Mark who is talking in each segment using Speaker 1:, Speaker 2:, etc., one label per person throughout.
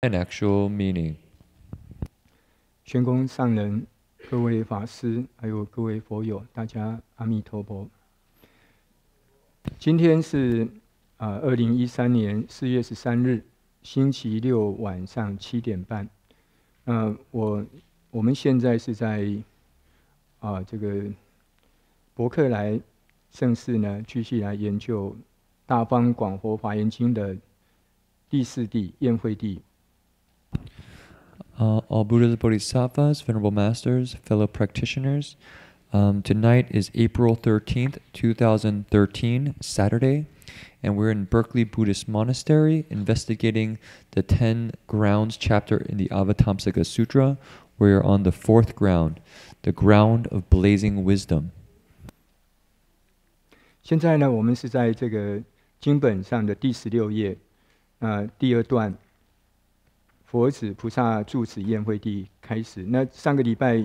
Speaker 1: and actual meaning.
Speaker 2: 宣公上人、各位法师，还有各位佛友，大家阿弥陀佛。今天是2013年4月13日，星期六晚上7点半。我们现在是在这个伯克莱圣寺呢，继续来研究《大方广佛华严经》的第4地宴会地。
Speaker 1: All Buddhas, Bodhisattvas, Venerable Masters, fellow practitioners, tonight is April 13th, 2013, Saturday, and we're in Berkeley Buddhist Monastery investigating the 10 grounds chapter in the Avatamsaka Sutra. We're on the 4th ground, the ground of blazing wisdom.
Speaker 2: 现在呢，我们是在这个经本上的第16页，第2段。佛子菩萨住此宴会地开始。那上个礼拜，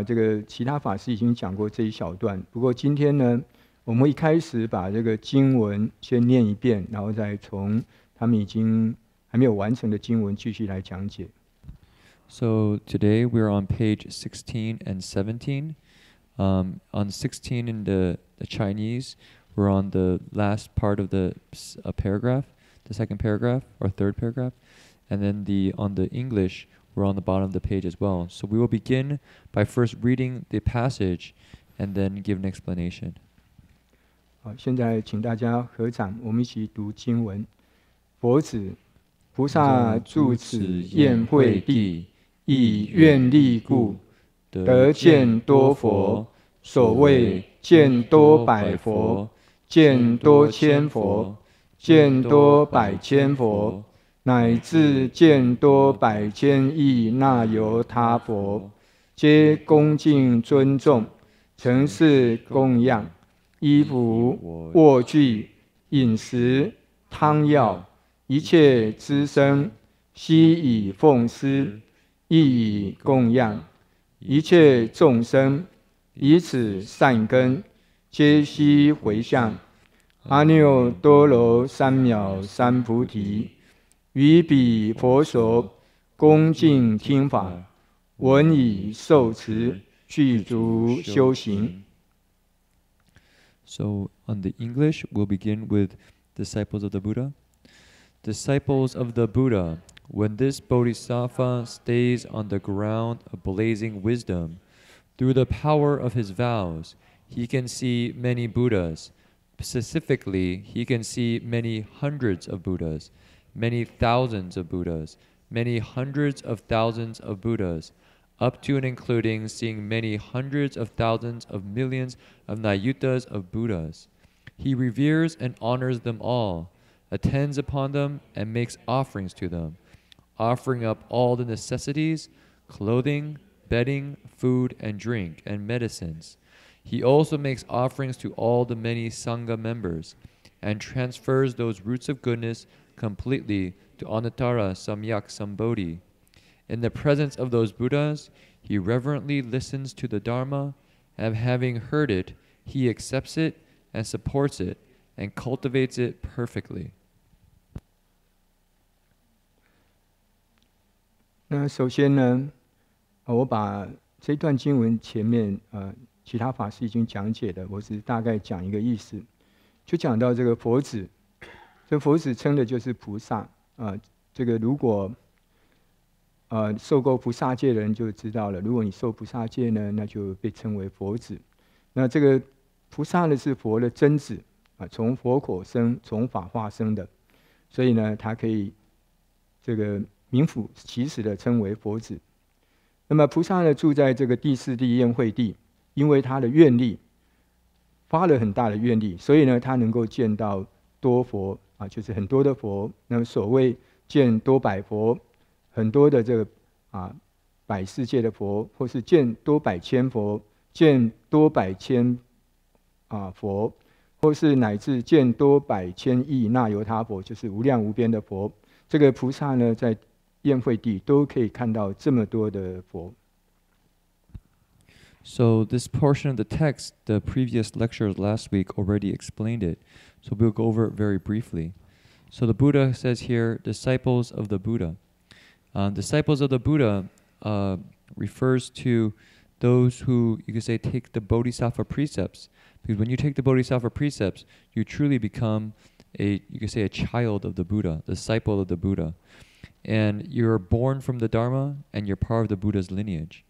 Speaker 2: 这个其他法师已经讲过这一小段。不过今天呢，我们会一开始把这个经文先念一遍，然后再从他们已经还没有完成的经文继续来讲解。
Speaker 1: So today we're on page 16 and 17. On 16 in the Chinese, we're on the last part of the paragraph, the second paragraph or third paragraph. And then on the English, we're on the bottom of the page as well. So we will begin by first reading the passage and then give an explanation.
Speaker 2: 好，现在请大家合掌，我们一起读经文。佛子，菩萨住此宴会地，以愿力故，得见多佛。所谓见多百佛，见多千佛，见多百千佛。乃至见多百千亿那由他佛，皆恭敬尊重，承事供养，衣服、卧具、饮食、汤药，一切资生，悉以奉施，亦以供养。一切众生，以此善根，皆悉回向。阿耨多罗三藐三菩提。于彼佛所恭敬听法，闻已受持，具足修行。
Speaker 1: So on the English, we'll begin with disciples of the Buddha. Disciples of the Buddha, when this bodhisattva stays on the ground of blazing wisdom, through the power of his vows, he can see many Buddhas. Specifically, he can see many hundreds of Buddhas. Many thousands of Buddhas, many hundreds of thousands of Buddhas, up to and including seeing many hundreds of thousands of millions of Nayutas of Buddhas. He reveres and honors them all, attends upon them, and makes offerings to them, offering up all the necessities, clothing, bedding, food, and drink, and medicines. He also makes offerings to all the many Sangha members, and transfers those roots of goodness completely to Anuttara Samyak Sambodhi. In the presence of those Buddhas, he reverently listens to the Dharma, and having heard it, he accepts it and supports it and cultivates it perfectly.
Speaker 2: 那首先呢，我把这段经文前面其他法师已经讲解的，我只大概讲一个意思，就讲到这个佛子。这佛子称的就是菩萨这个如果受过菩萨戒的人就知道了，如果你受菩萨戒呢，那就被称为佛子。那这个菩萨呢是佛的真子从佛口生，从法化生的，所以呢，他可以这个名副其实的称为佛子。那么菩萨呢住在这个第4地宴会地，因为他的愿力发了很大的愿力，所以呢，他能够见到多佛。就是很多的佛，那么所谓见多百佛，很多的这个百世界的佛，或是见多百千佛，见多百千佛，或是乃至见多百千亿那由他佛，就是无量无边的佛。这个菩萨呢，在宴会地都可以看到这么多的佛。
Speaker 1: So this portion of the text, the previous lectures last week already explained it. So we'll go over it very briefly. So the Buddha says here, disciples of the Buddha. Disciples of the Buddha refers to those who, you could say, take the Bodhisattva precepts. Because when you take the Bodhisattva precepts, you truly become you could say, a child of the Buddha, disciple of the Buddha. And you're born from the Dharma, and you're part of the Buddha's lineage.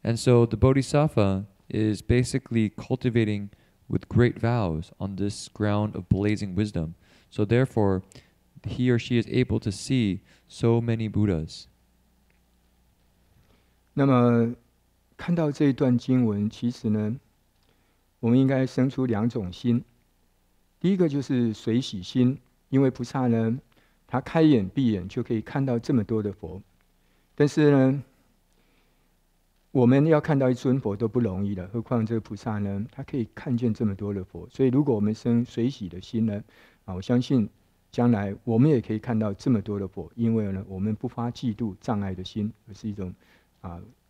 Speaker 1: And so the Bodhisattva is basically cultivating with great vows on this ground of blazing wisdom. So therefore, he or she is able to see so many Buddhas.
Speaker 2: 那么看到这一段经文，其实呢，我们应该生出2种心。第一个就是随喜心，因为菩萨呢，他开眼闭眼就可以看到这么多的佛。但是呢，我们要看到一尊佛都不容易了，何况这个菩萨呢，他可以看见这么多的佛。所以，如果我们生随喜的心呢，我相信将来我们也可以看到这么多的佛，因为呢，我们不发嫉妒障碍的心，而是一种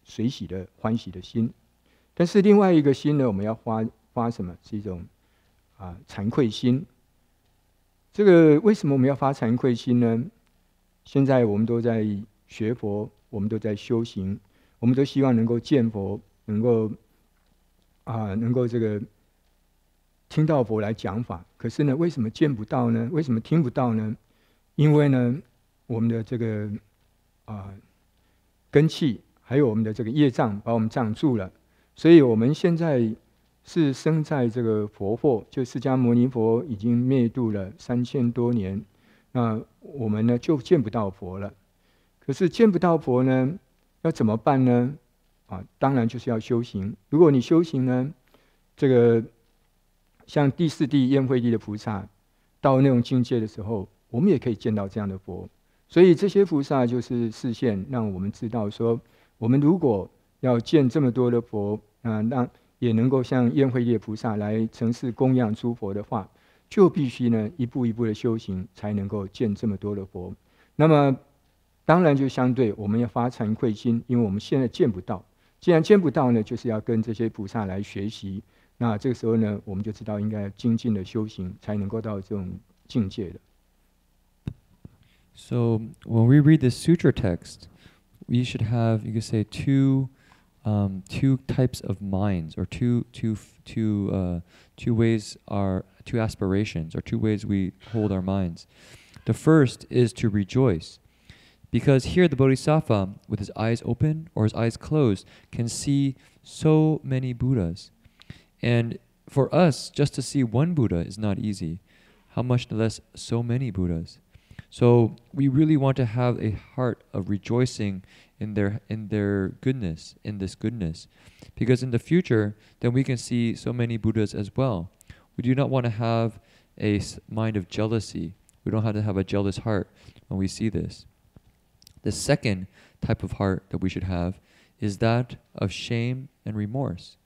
Speaker 2: 随喜的欢喜的心。但是另外一个心呢，我们要发什么？是一种惭愧心。这个为什么我们要发惭愧心呢？现在我们都在学佛，我们都在修行，我们都希望能够见佛，能够这个听到佛来讲法。可是呢，为什么见不到呢？为什么听不到呢？因为呢，我们的这个根器，还有我们的这个业障，把我们障住了。所以我们现在是生在这个佛祸，就释迦牟尼佛已经灭度了3000多年，那我们呢就见不到佛了。可是见不到佛呢，要怎么办呢？当然就是要修行。如果你修行呢，这个像第4地焰慧地的菩萨，到那种境界的时候，我们也可以见到这样的佛。所以这些菩萨就是示现，让我们知道说，我们如果要见这么多的佛，那也能够像焰慧地菩萨来承事供养诸佛的话，就必须呢一步一步的修行，才能够见这么多的佛。那么当然就相对我们要发惭愧心，因为我们现在见不到。既然见不到呢，就是要跟这些菩萨来学习。那这个时候呢，我们就知道应该精进的修行，才能够到这种境界的。
Speaker 1: So when we read this sutra text, we should have, you could say, two types of minds, or two ways, two aspirations, or 2 ways we hold our minds. The first is to rejoice, because here the Bodhisattva, with his eyes open or his eyes closed, can see so many Buddhas. And for us, just to see one Buddha is not easy. How much less so many Buddhas? So we really want to have a heart of rejoicing in their goodness, in this goodness. Because in the future, then we can see so many Buddhas as well. We do not want to have a mind of jealousy. We don't have to have a jealous heart when we see this. The second type of heart that we should have is that of shame and remorse.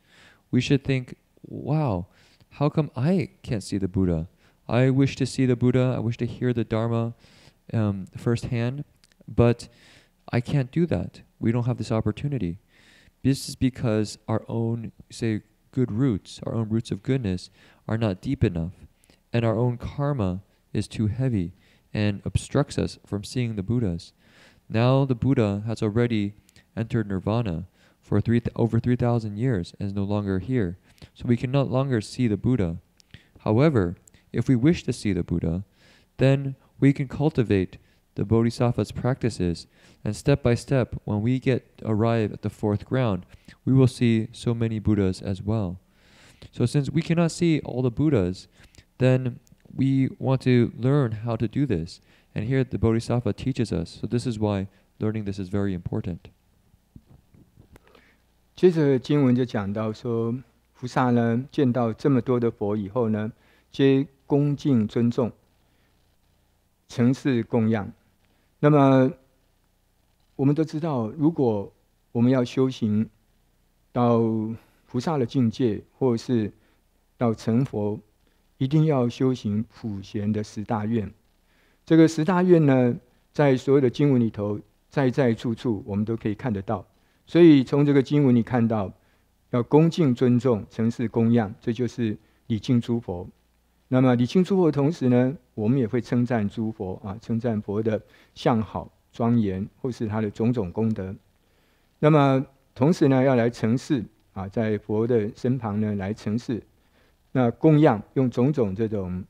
Speaker 1: We should think, wow, how come I can't see the Buddha? I wish to see the Buddha, I wish to hear the Dharma firsthand, but I can't do that. We don't have this opportunity. This is because our own, say, good roots, our own roots of goodness are not deep enough, and our own karma is too heavy and obstructs us from seeing the Buddhas. Now the Buddha has already entered nirvana for over 3,000 years and is no longer here. So we can no longer see the Buddha. However, if we wish to see the Buddha, then we can cultivate the Bodhisattva's practices, and step by step, when we arrive at the 4th ground, we will see so many Buddhas as well. So since we cannot see all the Buddhas, then we want to learn how to do this. And here the Bodhisattva teaches us. So this is why learning this is very important.
Speaker 2: 接着经文就讲到说，菩萨呢见到这么多的佛以后呢，皆恭敬尊重，承事供养。那么我们都知道，如果我们要修行到菩萨的境界，或是到成佛，一定要修行普贤的10大愿。这个10大愿呢，在所有的经文里头，在处处我们都可以看得到。所以从这个经文里看到，要恭敬尊重，承事供养，这就是礼敬诸佛。那么礼敬诸佛的同时呢，我们也会称赞诸佛称赞佛的相好，庄严，或是他的种种功德。那么同时呢，要来承事啊，在佛的身旁呢来承事，那供养用种种这种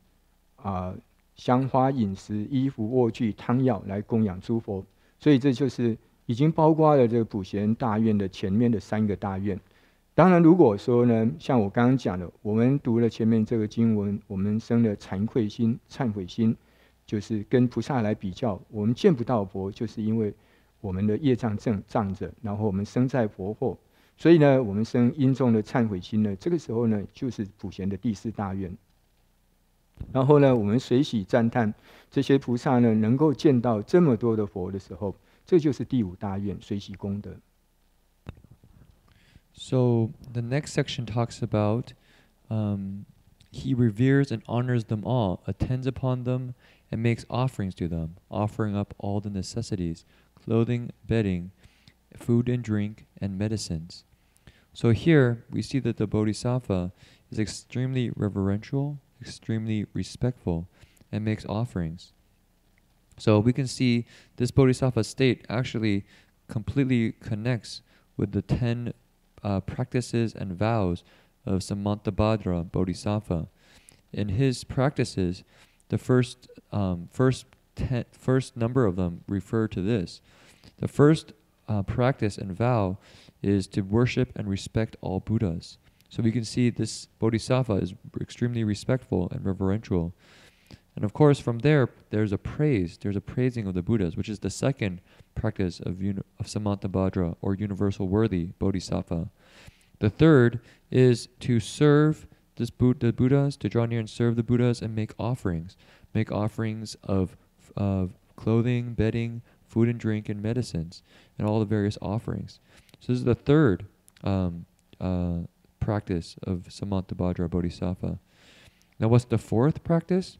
Speaker 2: 香花饮食、衣服、卧具、汤药来供养诸佛。所以这就是已经包括了这个普贤大愿的前面的3个大愿。当然，如果说呢，像我刚刚讲的，我们读了前面这个经文，我们生了惭愧心、忏悔心，就是跟菩萨来比较，我们见不到佛，就是因为我们的业障障着，然后我们生在佛后，所以呢，我们生殷重的忏悔心呢，这个时候呢，就是普贤的第4大愿。然后呢，我们随喜赞叹这些菩萨呢，能够见到这么多的佛的时候，这就是第5大愿，随喜功德。
Speaker 1: So the next section talks about he reveres and honors them all, attends upon them, and makes offerings to them, offering up all the necessities, clothing, bedding, food and drink, and medicines. So here we see that the Bodhisattva is extremely reverential, extremely respectful, and makes offerings. So we can see this Bodhisattva state actually completely connects with the 10 practices and vows of Samantabhadra Bodhisattva. In his practices, the first number of them refer to this. The first practice and vow is to worship and respect all Buddhas. So we can see this Bodhisattva is extremely respectful and reverential. And of course, from there, there's a praising of the Buddhas, which is the second practice of Samantabhadra, or universal worthy Bodhisattva. The third is to serve the Buddhas, to draw near and serve the Buddhas, and make offerings of clothing, bedding, food and drink, and medicines, and all the various offerings. So this is the third practice of Samantabhadra Bodhisattva. Now what's the fourth practice?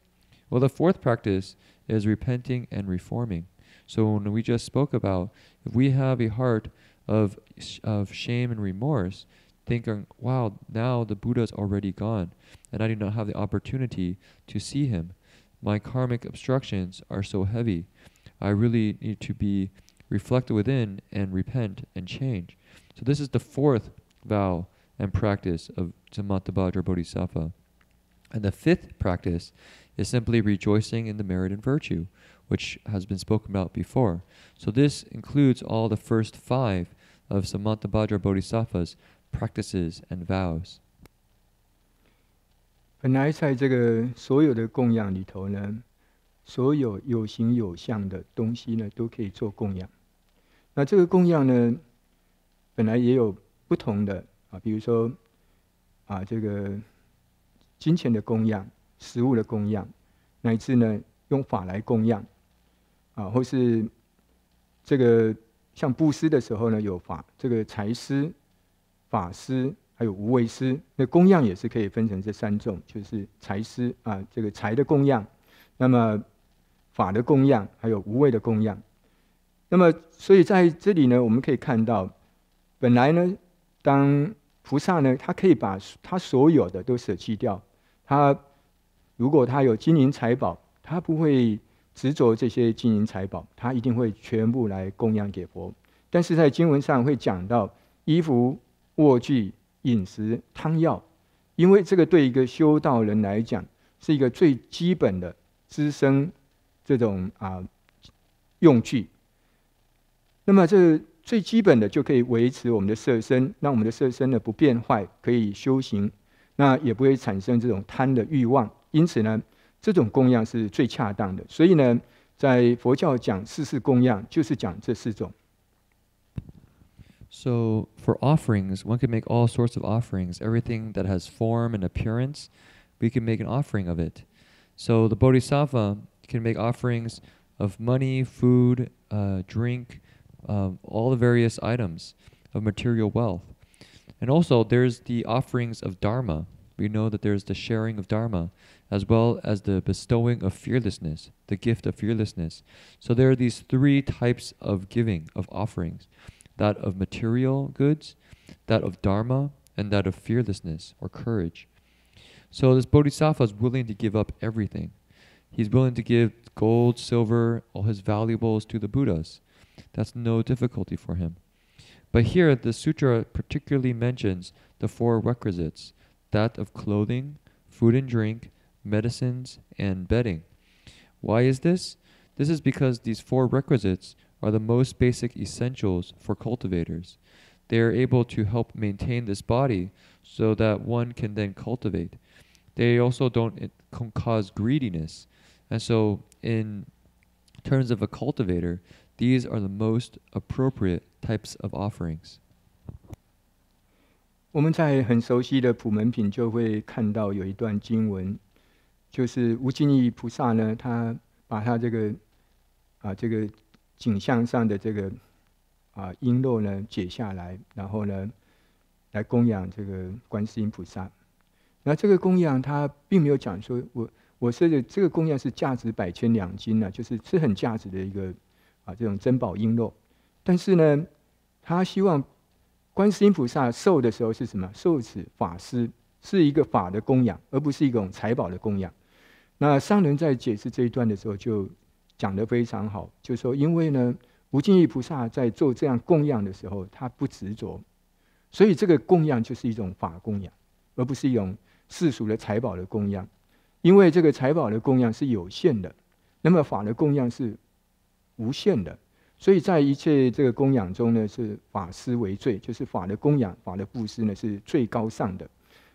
Speaker 1: Well, the fourth practice is repenting and reforming. So when we just spoke about, if we have a heart of shame and remorse, thinking, wow, now the Buddha is already gone, and I do not have the opportunity to see him. My karmic obstructions are so heavy. I really need to be reflected within and repent and change. So this is the fourth vow and practice of Samantabhadra Bodhisattva. And the fifth practice is simply rejoicing in the merit and virtue, which has been spoken about before. So this includes all the first 5 of Samantabhadra Bodhisattva's practices and vows.
Speaker 2: 本来在这个所有的供养里头呢，所有有形有相的东西呢，都可以做供养。那这个供养呢，本来也有不同的比如说这个金钱的供养、食物的供养，乃至呢用法来供养或是这个像布施的时候呢，有法这个财施、法施，还有无畏施。那供养也是可以分成这3种，就是财施这个财的供养，那么法的供养，还有无畏的供养。那么所以在这里呢，我们可以看到，本来呢，当菩萨呢，他可以把他所有的都舍弃掉。他如果他有金银财宝，他不会执着这些金银财宝，他一定会全部来供养给佛。但是在经文上会讲到衣服、卧具、饮食、汤药，因为这个对一个修道人来讲是一个最基本的资生这种用具。那么这最基本的就可以维持我们的色身，让我们的色身呢不变坏，可以修行，那也不会产生这种贪的欲望。因此呢，这种供养是最恰当的。所以呢，在佛教讲4世供养，就是讲这4种。
Speaker 1: So for offerings, one can make all sorts of offerings. Everything that has form and appearance, we can make an offering of it. So the Bodhisattva can make offerings of money, food, drink, all the various items of material wealth. And also there's the offerings of Dharma. We know that there's the sharing of Dharma, as well as the bestowing of fearlessness, the gift of fearlessness. So there are these 3 types of giving, of offerings. That of material goods, that of Dharma, and that of fearlessness or courage. So this Bodhisattva is willing to give up everything. He's willing to give gold, silver, all his valuables to the Buddhas. That's no difficulty for him. But here, the sutra particularly mentions the 4 requisites, that of clothing, food and drink, medicines, and bedding. Why is this? This is because these 4 requisites are the most basic essentials for cultivators. They are able to help maintain this body so that one can then cultivate. They also don't cause greediness. And so in terms of a cultivator, these are the most appropriate types of offerings.
Speaker 2: 我们在很熟悉的普门品就会看到有一段经文，就是无尽意菩萨呢，他把他这个颈项上的这个璎珞呢解下来，然后呢来供养这个观世音菩萨。那这个供养他并没有讲说我是这个供养是价值100千两金呢，就是很价值的一个这种珍宝璎珞。但是呢，他希望观世音菩萨受的时候是什么？受此法施，是一个法的供养，而不是一种财宝的供养。那上人在解释这一段的时候就讲得非常好，就说因为呢，无尽意菩萨在做这样供养的时候，他不执着，所以这个供养就是一种法供养，而不是一种世俗的财宝的供养。因为这个财宝的供养是有限的，那么法的供养是无限的。所以在一切这个供养中呢，是法施为最，就是法的供养、法的布施呢是最高尚的。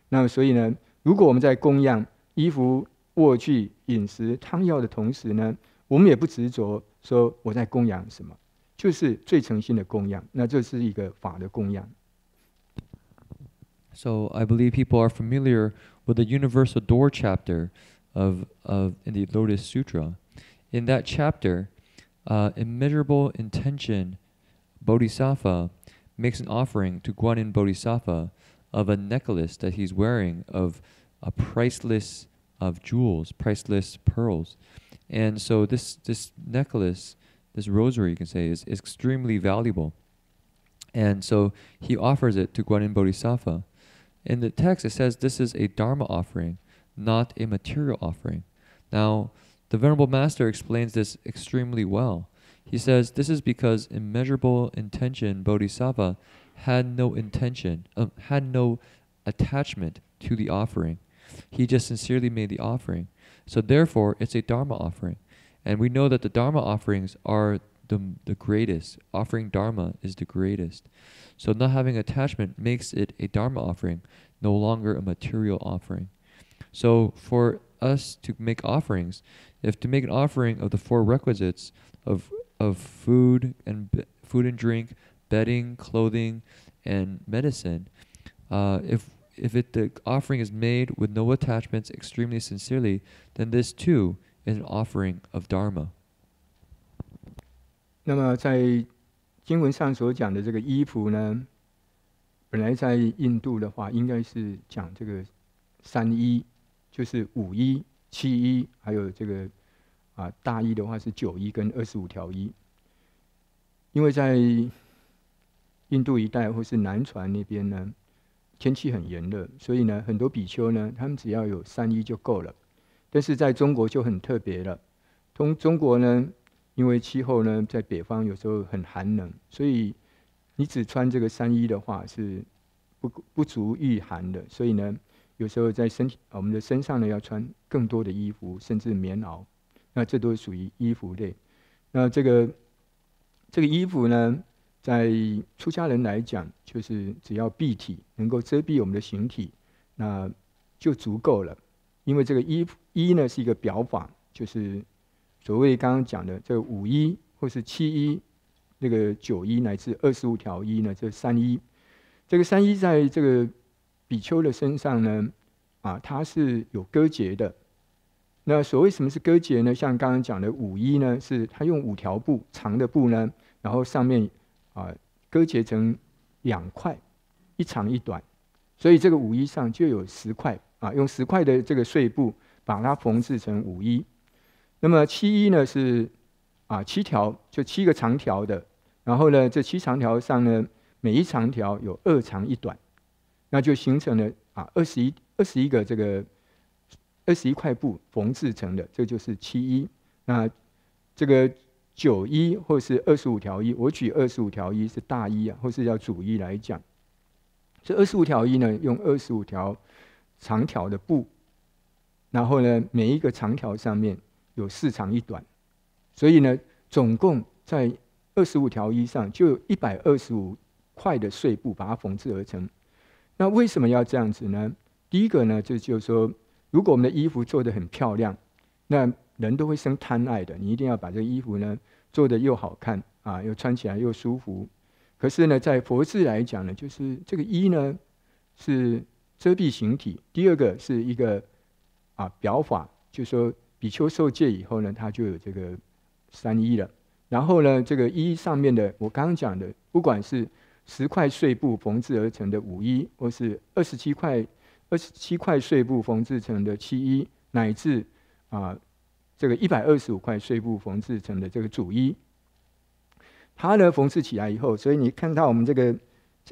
Speaker 2: 那所以呢，如果我们在供养衣服、卧具、饮食、汤药的同时呢，我们也不执着说我在供养什么，就是最诚心的供养。那这是一个法的供养。
Speaker 1: So I believe people are familiar with the universal door chapter of in the Lotus Sutra. In that chapter, immeasurable intention Bodhisattva makes an offering to Guanyin Bodhisattva of a necklace that he's wearing of a priceless of jewels, priceless pearls. And so this necklace, this rosary you can say, is extremely valuable. And so he offers it to Guanyin Bodhisattva. In the text it says this is a Dharma offering, not a material offering. Now, the Venerable Master explains this extremely well. He says this is because immeasurable intention Bodhisattva had no attachment to the offering. He just sincerely made the offering. So therefore, it's a Dharma offering. And we know that the Dharma offerings are the greatest. Offering Dharma is the greatest. So not having attachment makes it a Dharma offering, no longer a material offering. So for us to make offerings, if to make an offering of the 4 requisites of food and drink, bedding, clothing, and medicine, if the offering is made with no attachments, extremely sincerely, then this too is an offering of Dharma.
Speaker 2: 那么在经文上所讲的这个衣服呢，本来在印度的话，应该是讲这个3衣，就是5衣、7衣，还有这个大衣的话是9衣跟25条衣。因为在印度一带或是南传那边呢，天气很炎热，所以呢，很多比丘呢，他们只要有3衣就够了。但是在中国就很特别了，中国呢，因为气候呢在北方有时候很寒冷，所以你只穿这个3衣的话是不足御寒的。所以呢，有时候在我们的身上呢要穿更多的衣服，甚至棉袄。那这都属于衣服类。那这个衣服呢，在出家人来讲，就是只要蔽体，能够遮蔽我们的形体，那就足够了。因为这个衣呢是一个表法，就是所谓刚刚讲的这个5衣或是7衣，这个9衣乃至25条衣呢，这3衣，这个3衣在这个比丘的身上呢，它是有割节的。那所谓什么是割节呢？像刚刚讲的5衣呢，是它用5条布长的布呢，然后上面割节成2块，一长一短，所以这个5衣上就有10块用10块的这个碎布把它缝制成5衣。那么7衣呢是7条，就7个长条的，然后呢这7长条上呢，每一长条有2长1短，那就形成了21个这个21块布缝制成的，这就是七衣。那这个9衣或是25条衣，我举25条衣是大衣啊，或是叫主衣来讲。这25条衣呢，用25条长条的布，然后呢，每一个长条上面有4长1短，所以呢，总共在25条衣上就有125块的碎布把它缝制而成。那为什么要这样子呢？第一个呢，就是说，如果我们的衣服做得很漂亮，那人都会生贪爱的。你一定要把这个衣服呢做得又好看啊，又穿起来又舒服。可是呢，在佛制来讲呢，就是这个衣呢是遮蔽形体。第二个是一个表法，就是说比丘受戒以后呢，他就有这个3衣了。然后呢，这个衣上面的，我刚刚讲的，不管是10块碎布缝制而成的5衣，或是27块碎布缝制成的7衣，乃至这个125块碎布缝制成的这个主衣，它呢缝制起来以后，所以你看到我们这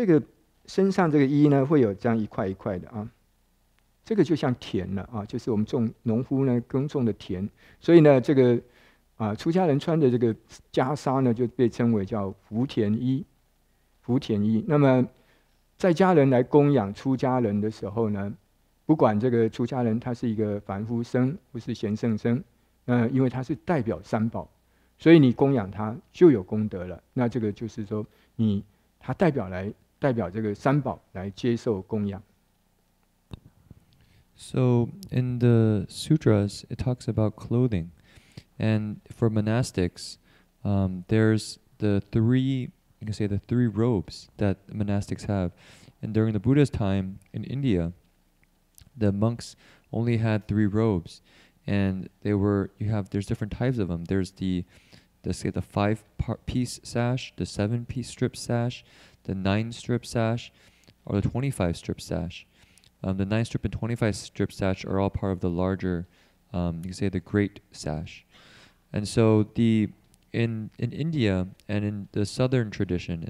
Speaker 2: 个身上这个衣呢，会有这样一块一块的啊，这个就像田了啊，就是我们农夫呢耕种的田，所以呢这个出家人穿的这个袈裟呢，就被称为叫福田衣。福田衣。那么在家人来供养出家人的时候呢，不管这个出家人他是一个凡夫僧或是贤圣僧，因为他是代表三宝，所以你供养他就有功德了。那这个就是说，他代表这个三宝来接受供养。
Speaker 1: So in the sutras, it talks about clothing, and for monastics, there's the three robes that monastics have. And during the Buddha's time in India, the monks only had 3 robes, and there's different types of them. There's the 5-piece sash, the 7-piece strip sash, the 9-strip sash, or the 25-strip sash. The 9-strip and 25-strip sash are all part of the larger, you can say the great sash. And so in India and in the southern tradition,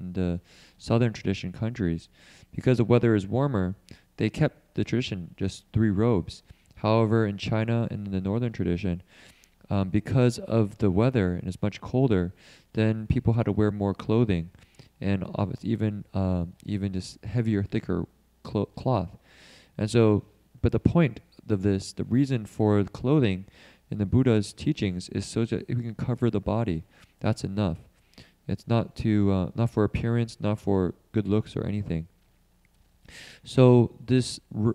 Speaker 1: countries, because the weather is warmer, they kept the tradition just 3 robes. However, in China and in the northern tradition, because of the weather and it's much colder, then people had to wear more clothing, and even just heavier, thicker cloth. And so, but the point of this, the reason for clothing in the Buddha's teachings is so that we can cover the body. That's enough. It's not not for appearance, not for good looks or anything. So this you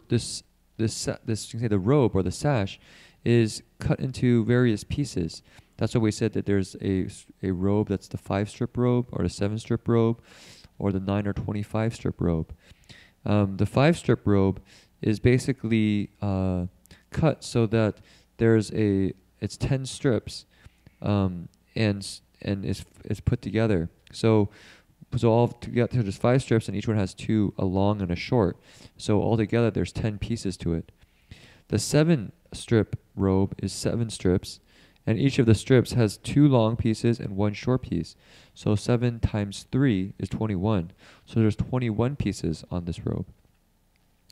Speaker 1: can say the robe or the sash is cut into various pieces. That's why we said that there's a robe that's the 5-strip robe or the 7-strip robe or the 9 or 25-strip robe. The 5-strip robe is basically cut so that it's 10 strips, and it's put together. So all together there's 5 strips, and each one has 2, a long and a short. So altogether there's 10 pieces to it. The 7-strip robe is 7 strips, and each of the strips has 2 long pieces and 1 short piece. So 7 times 3 is 21. So there's 21 pieces on this robe.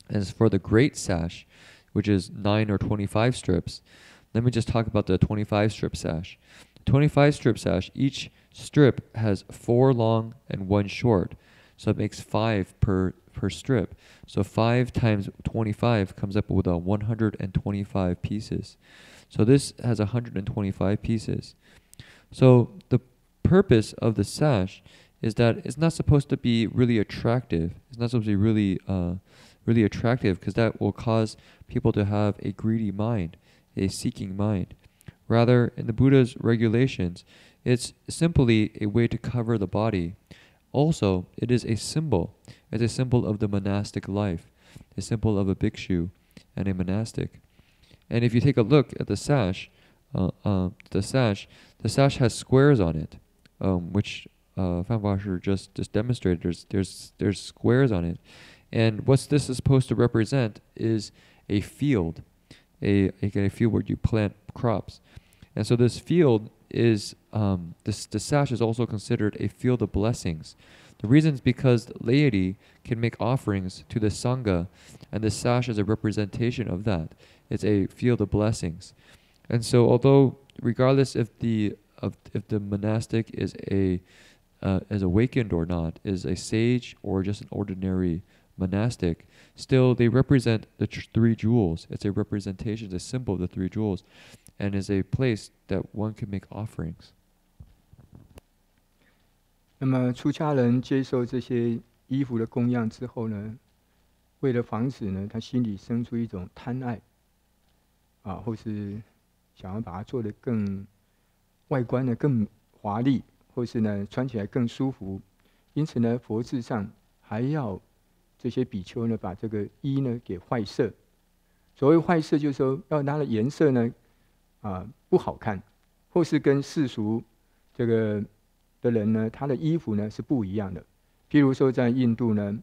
Speaker 1: As for the great sash, which is 9 or 25 strips, let me just talk about the 25-strip sash. The 25-strip sash, each strip has 4 long and 1 short, so it makes 5 per strip. So 5 times 25 comes up with 125 pieces. So this has 125 pieces. So the purpose of the sash is that it's not supposed to be really attractive. It's not supposed to be really attractive, because that will cause people to have a greedy mind, a seeking mind. Rather, in the Buddha's regulations, it's simply a way to cover the body. Also, it is a symbol. It's a symbol of the monastic life, a symbol of a bhikshu and a monastic. And if you take a look at the sash, the sash has squares on it, which Fan Washer just demonstrated. There's squares on it. And what this is supposed to represent is a field, a field where you plant crops. And so this field is, the sash is also considered a field of blessings. The reason is because the laity can make offerings to the Sangha, and the sash is a representation of that. It's a field of blessings. And so, although regardless if the monastic is awakened or not, is a sage or just an ordinary monastic, still they represent the three jewels. It's a representation, it's a symbol of the three jewels, and is a place that one can make offerings.
Speaker 2: 那么出家人接受这些衣服的供养之后呢，为了防止呢，他心里生出一种贪爱，或是想要把它做得更外观的更华丽，或是呢穿起来更舒服，因此呢，佛制上还要这些比丘呢把这个衣呢给坏色。所谓坏色，就是说要它的颜色呢不好看，或是跟世俗这个的人呢，他的衣服呢是不一样的。譬如说在印度呢，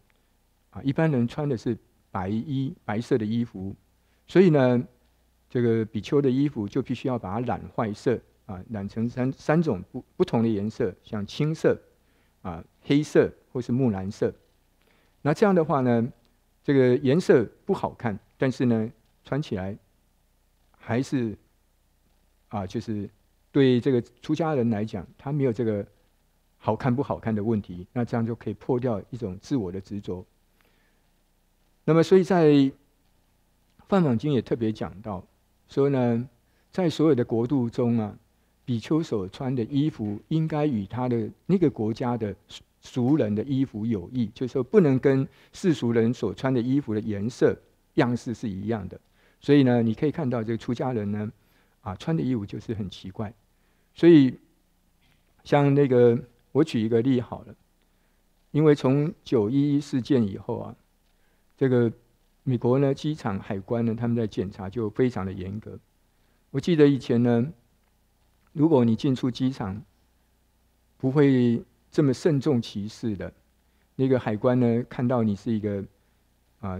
Speaker 2: 一般人穿的是白色的衣服，所以呢，这个比丘的衣服就必须要把它染坏色，染成三种不同的颜色，像青色、黑色或是木蓝色。那这样的话呢，这个颜色不好看，但是呢，穿起来还是就是对这个出家人来讲，他没有这个好看不好看的问题，那这样就可以破掉一种自我的执着。那么，所以在《梵网经》也特别讲到，说呢，在所有的国度中比丘所穿的衣服应该与他的那个国家的俗人的衣服有异，就是说不能跟世俗人所穿的衣服的颜色样式是一样的。所以呢，你可以看到这个出家人呢，穿的衣服就是很奇怪。所以，像那个我举一个例好了，因为从911事件以后这个美国呢机场海关呢他们在检查就非常的严格。我记得以前呢，如果你进出机场不会这么慎重其事的，那个海关呢看到你是一个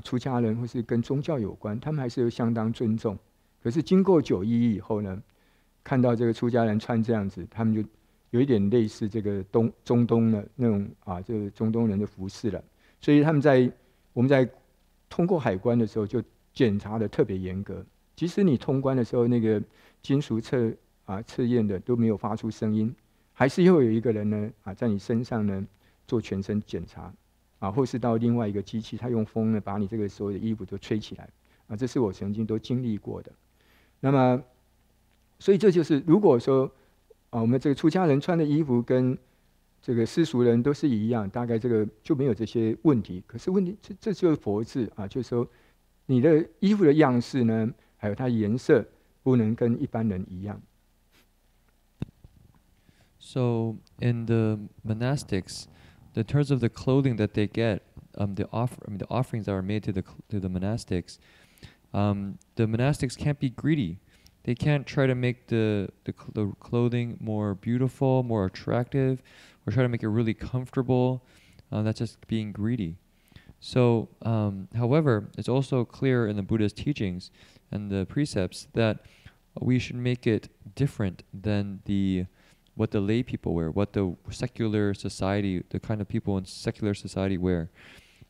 Speaker 2: 出家人或是跟宗教有关，他们还是有相当尊重。可是经过911以后呢，看到这个出家人穿这样子，他们就有一点类似这个中东的那种这个中东人的服饰了。所以我们在通过海关的时候就检查的特别严格，即使你通关的时候那个金属测验的都没有发出声音，还是又有一个人呢在你身上呢做全身检查或是到另外一个机器，他用风呢把你这个所有的衣服都吹起来这是我曾经都经历过的。那么，所以这就是如果说我们这个出家人穿的衣服跟这个世俗人都是一样，大概这个就没有这些问题。可是问题这就是佛制就是说你的衣服的样式呢，还有它颜色不能跟一般人一样。
Speaker 1: So in the monastics, in terms of the clothing that they get, the offerings that are made to the monastics, the monastics can't be greedy. They can't try to make the clothing more beautiful, more attractive, or try to make it really comfortable. That's just being greedy. So, however, it's also clear in the Buddha's teachings and the precepts that we should make it different than what the lay people wear, what the secular society, the kind of people in secular society wear.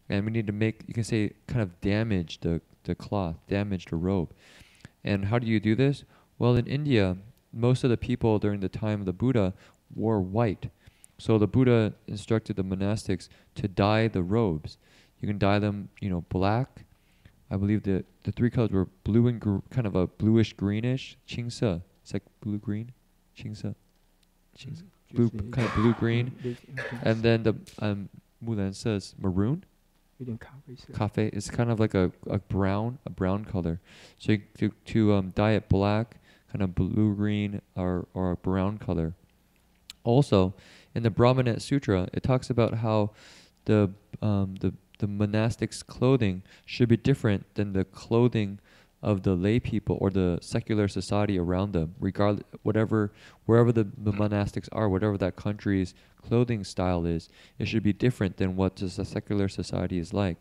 Speaker 1: And we need to you can say, kind of damage the cloth, damage the robe. And how do you do this? Well, in India, most of the people during the time of the Buddha wore white. So the Buddha instructed the monastics to dye the robes. You can dye them, black. I believe the three colors were blue and kind of a bluish greenish. Qingse. It's like blue green. Qingse. Blue, kind of blue green. And then the Mulan says maroon. Cafe is kind of like a brown color. So to dye it black, kind of blue green or a brown color. Also, in the Brahmana Sutra, it talks about how the monastic's clothing should be different than the clothing of the lay people or the secular society around them, wherever the monastics are, whatever that country's clothing style is, it should be different than what the secular society is like.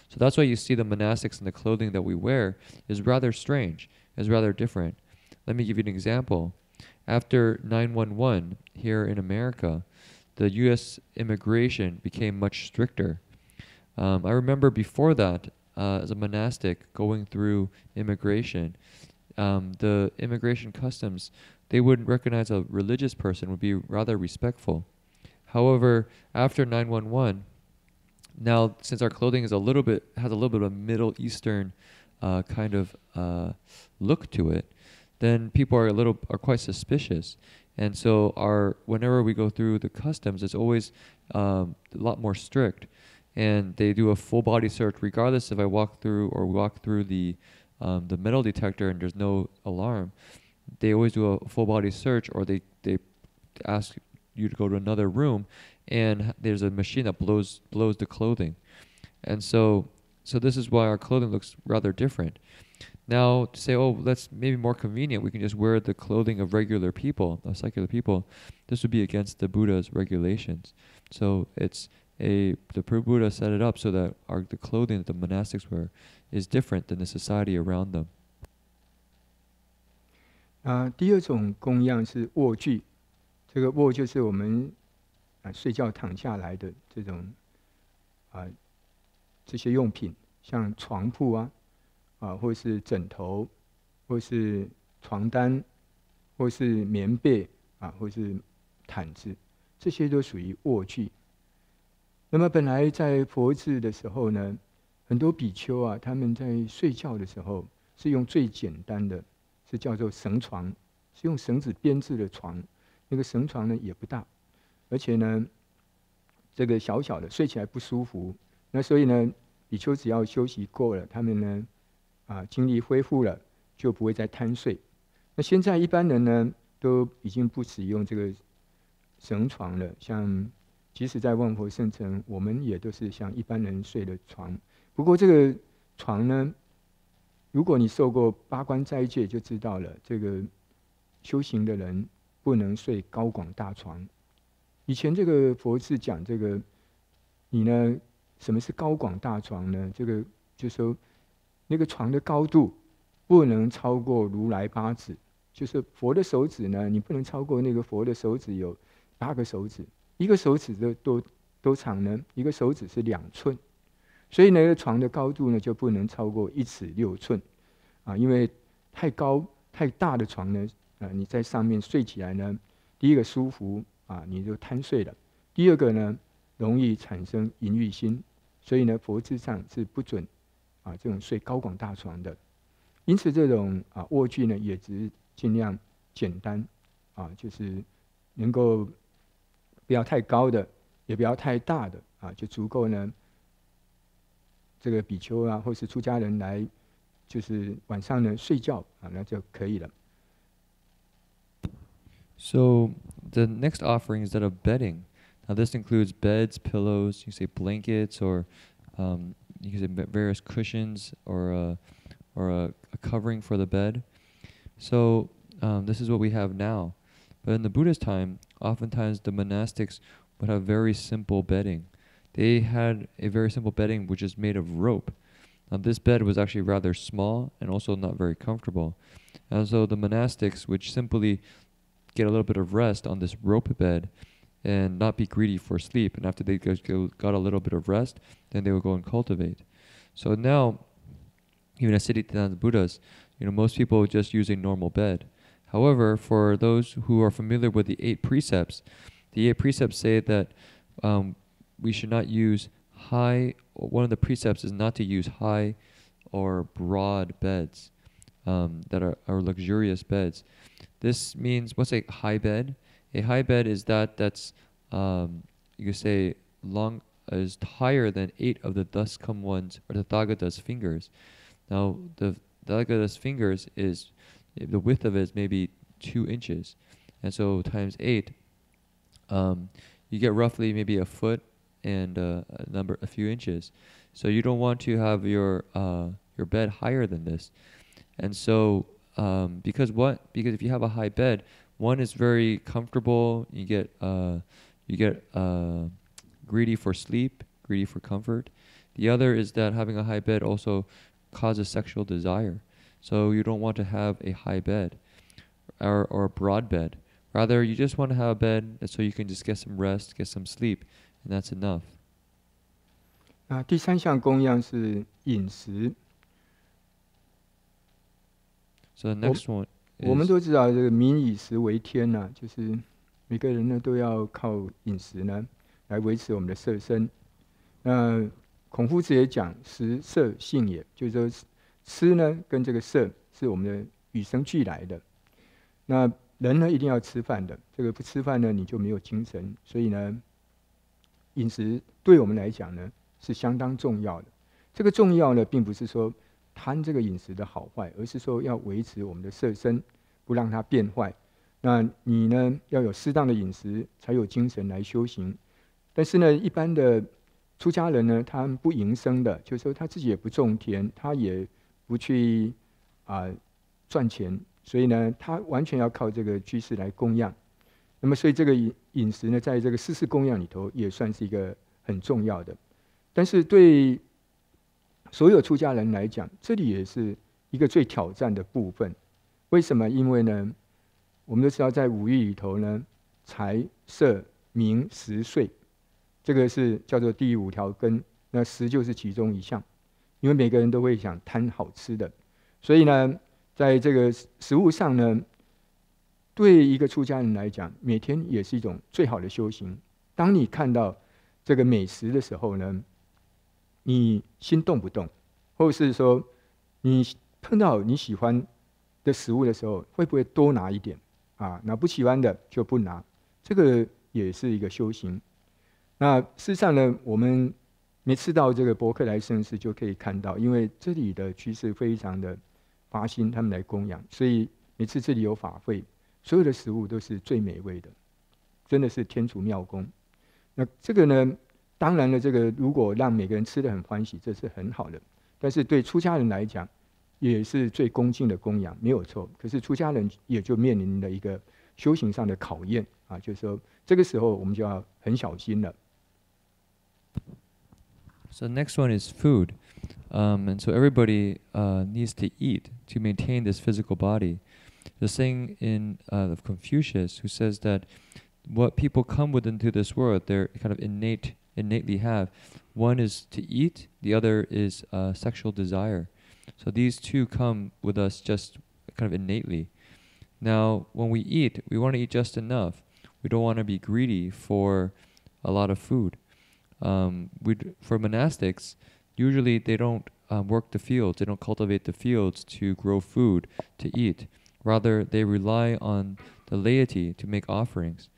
Speaker 1: So that's why you see the monastics and the clothing that we wear is rather strange, is rather different. Let me give you an example. After 9/11 here in America, the U.S. immigration became much stricter. I remember before that, as a monastic going through immigration, the immigration customs, they would recognize a religious person would be rather respectful. However, after 911, now since our clothing is has a little bit of a Middle Eastern kind of look to it, then people are quite suspicious. And so whenever we go through the customs, it's always a lot more strict. And they do a full body search regardless if I walk through the metal detector and there's no alarm. They always do a full body search, or they ask you to go to another room, and there's a machine that blows the clothing. And so this is why our clothing looks rather different. Now, to say, oh, that's maybe more convenient, we can just wear the clothing of regular people, of secular people, this would be against the Buddha's regulations. So the Buddha set it up so that the clothing that the monastics wear is different than the society around them.
Speaker 2: 第二种供养是卧具，这个卧就是我们睡觉躺下来的这种这些用品，像床铺或是枕头，或是床单，或是棉被或是毯子，这些都属于卧具。那么本来在佛制的时候呢，很多比丘他们在睡觉的时候是用最简单的，是叫做绳床，是用绳子编制的床。那个绳床呢也不大，而且呢这个小小的，睡起来不舒服。那所以呢，比丘只要休息够了，他们呢精力恢复了，就不会再贪睡。那现在一般人呢都已经不使用这个绳床了，像即使在万佛圣城，我们也都是像一般人睡的床。不过这个床呢，如果你受过八关斋戒，就知道了，这个修行的人不能睡高广大床。以前这个佛是讲这个，你呢，什么是高广大床呢？这个就说那个床的高度不能超过如来8指，就是佛的手指呢，你不能超过那个佛的手指有8个手指，一个手指多长呢？一个手指是2寸，所以那个床的高度呢就不能超过1尺6寸，因为太高太大的床呢，你在上面睡起来呢，第一个舒服你就贪睡了；第二个呢，容易产生淫欲心，所以呢，佛制上是不准这种睡高广大床的。因此，这种卧具呢，也只是尽量简单就是能够不要太高的，也不要太大的就足够呢。这个比丘或是出家人来，就是晚上呢睡觉那就可以了。
Speaker 1: So the next offering is that of bedding. Now this includes beds, pillows, you can say blankets, or you can say various cushions, or a covering for the bed. So this is what we have now. But in the Buddha's time, oftentimes the monastics would have very simple bedding. They had a very simple bedding which is made of rope. Now this bed was actually rather small and also not very comfortable. And so the monastics would simply get a little bit of rest on this rope bed and not be greedy for sleep. And after they got a little bit of rest, then they would go and cultivate. So now, even as Siddhidhanta Buddhas, most people just use a normal bed. However, for those who are familiar with the 8 precepts say that we should not use one of the precepts is not to use high or broad beds that are luxurious beds. This means, what's a high bed? A high bed is that's you could say is higher than 8 of the Daskam ones, or the Tathagata's fingers. Now the Tathagata's fingers is, the width of it is maybe 2 inches, and so times 8, you get roughly maybe a foot and a few inches. So you don't want to have your bed higher than this. And so because if you have a high bed, one is very comfortable. You get greedy for sleep, greedy for comfort. The other is that having a high bed also causes sexual desire. So you don't want to have a high bed or a broad bed. Rather, you just want to have a bed so you can just get some rest, get some sleep, and that's enough.
Speaker 2: 那第3项供养是饮食。
Speaker 1: So the next one
Speaker 2: 我们
Speaker 1: is
Speaker 2: 都知道这个民以食为天呢、就是每个人呢都要靠饮食呢来维持我们的色身。那孔夫子也讲食色性也，就是说吃呢跟这个色是我们的与生俱来的。那人呢一定要吃饭的，这个不吃饭呢你就没有精神，所以呢饮食对我们来讲呢是相当重要的。这个重要呢并不是说贪这个饮食的好坏，而是说要维持我们的色身，不让它变坏。那你呢要有适当的饮食，才有精神来修行。但是呢一般的出家人呢，他不营生的，就是说他自己也不种田，他也不去赚钱，所以呢，他完全要靠这个居士来供养。那么，所以这个饮食呢，在这个4事供养里头，也算是一个很重要的。但是对所有出家人来讲，这里也是一个最挑战的部分。为什么？因为呢，我们都知道，在5欲里头呢，财、色、名、食、睡。这个是叫做第5条根，那食就是其中一项，因为每个人都会想贪好吃的，所以呢，在这个食物上呢，对一个出家人来讲，每天也是一种最好的修行。当你看到这个美食的时候呢，你心动不动，或者是说你碰到你喜欢的食物的时候，会不会多拿一点啊？那不喜欢的就不拿，这个也是一个修行。那事实上呢，我们每次到这个伯克莱圣寺就可以看到，因为这里的居士非常的发心，他们来供养，所以每次这里有法会，所有的食物都是最美味的，真的是天竺妙功。那这个呢，当然了，这个如果让每个人吃得很欢喜，这是很好的。但是对出家人来讲，也是最恭敬的供养，没有错。可是出家人也就面临了一个修行上的考验啊，就是说这个时候我们就要很小心了。
Speaker 1: So next one is food, and so everybody needs to eat to maintain this physical body. The saying in of Confucius, who says that what people come with into this world, they're kind of innately have. One is to eat, the other is sexual desire. So these two come with us just kind of innately. Now, when we eat, we want to eat just enough. We don't want to be greedy for a lot of food. For monastics, usually they don't work the fields, they don't cultivate the fields to grow food, to eat. Rather, they rely on the laity to make offerings.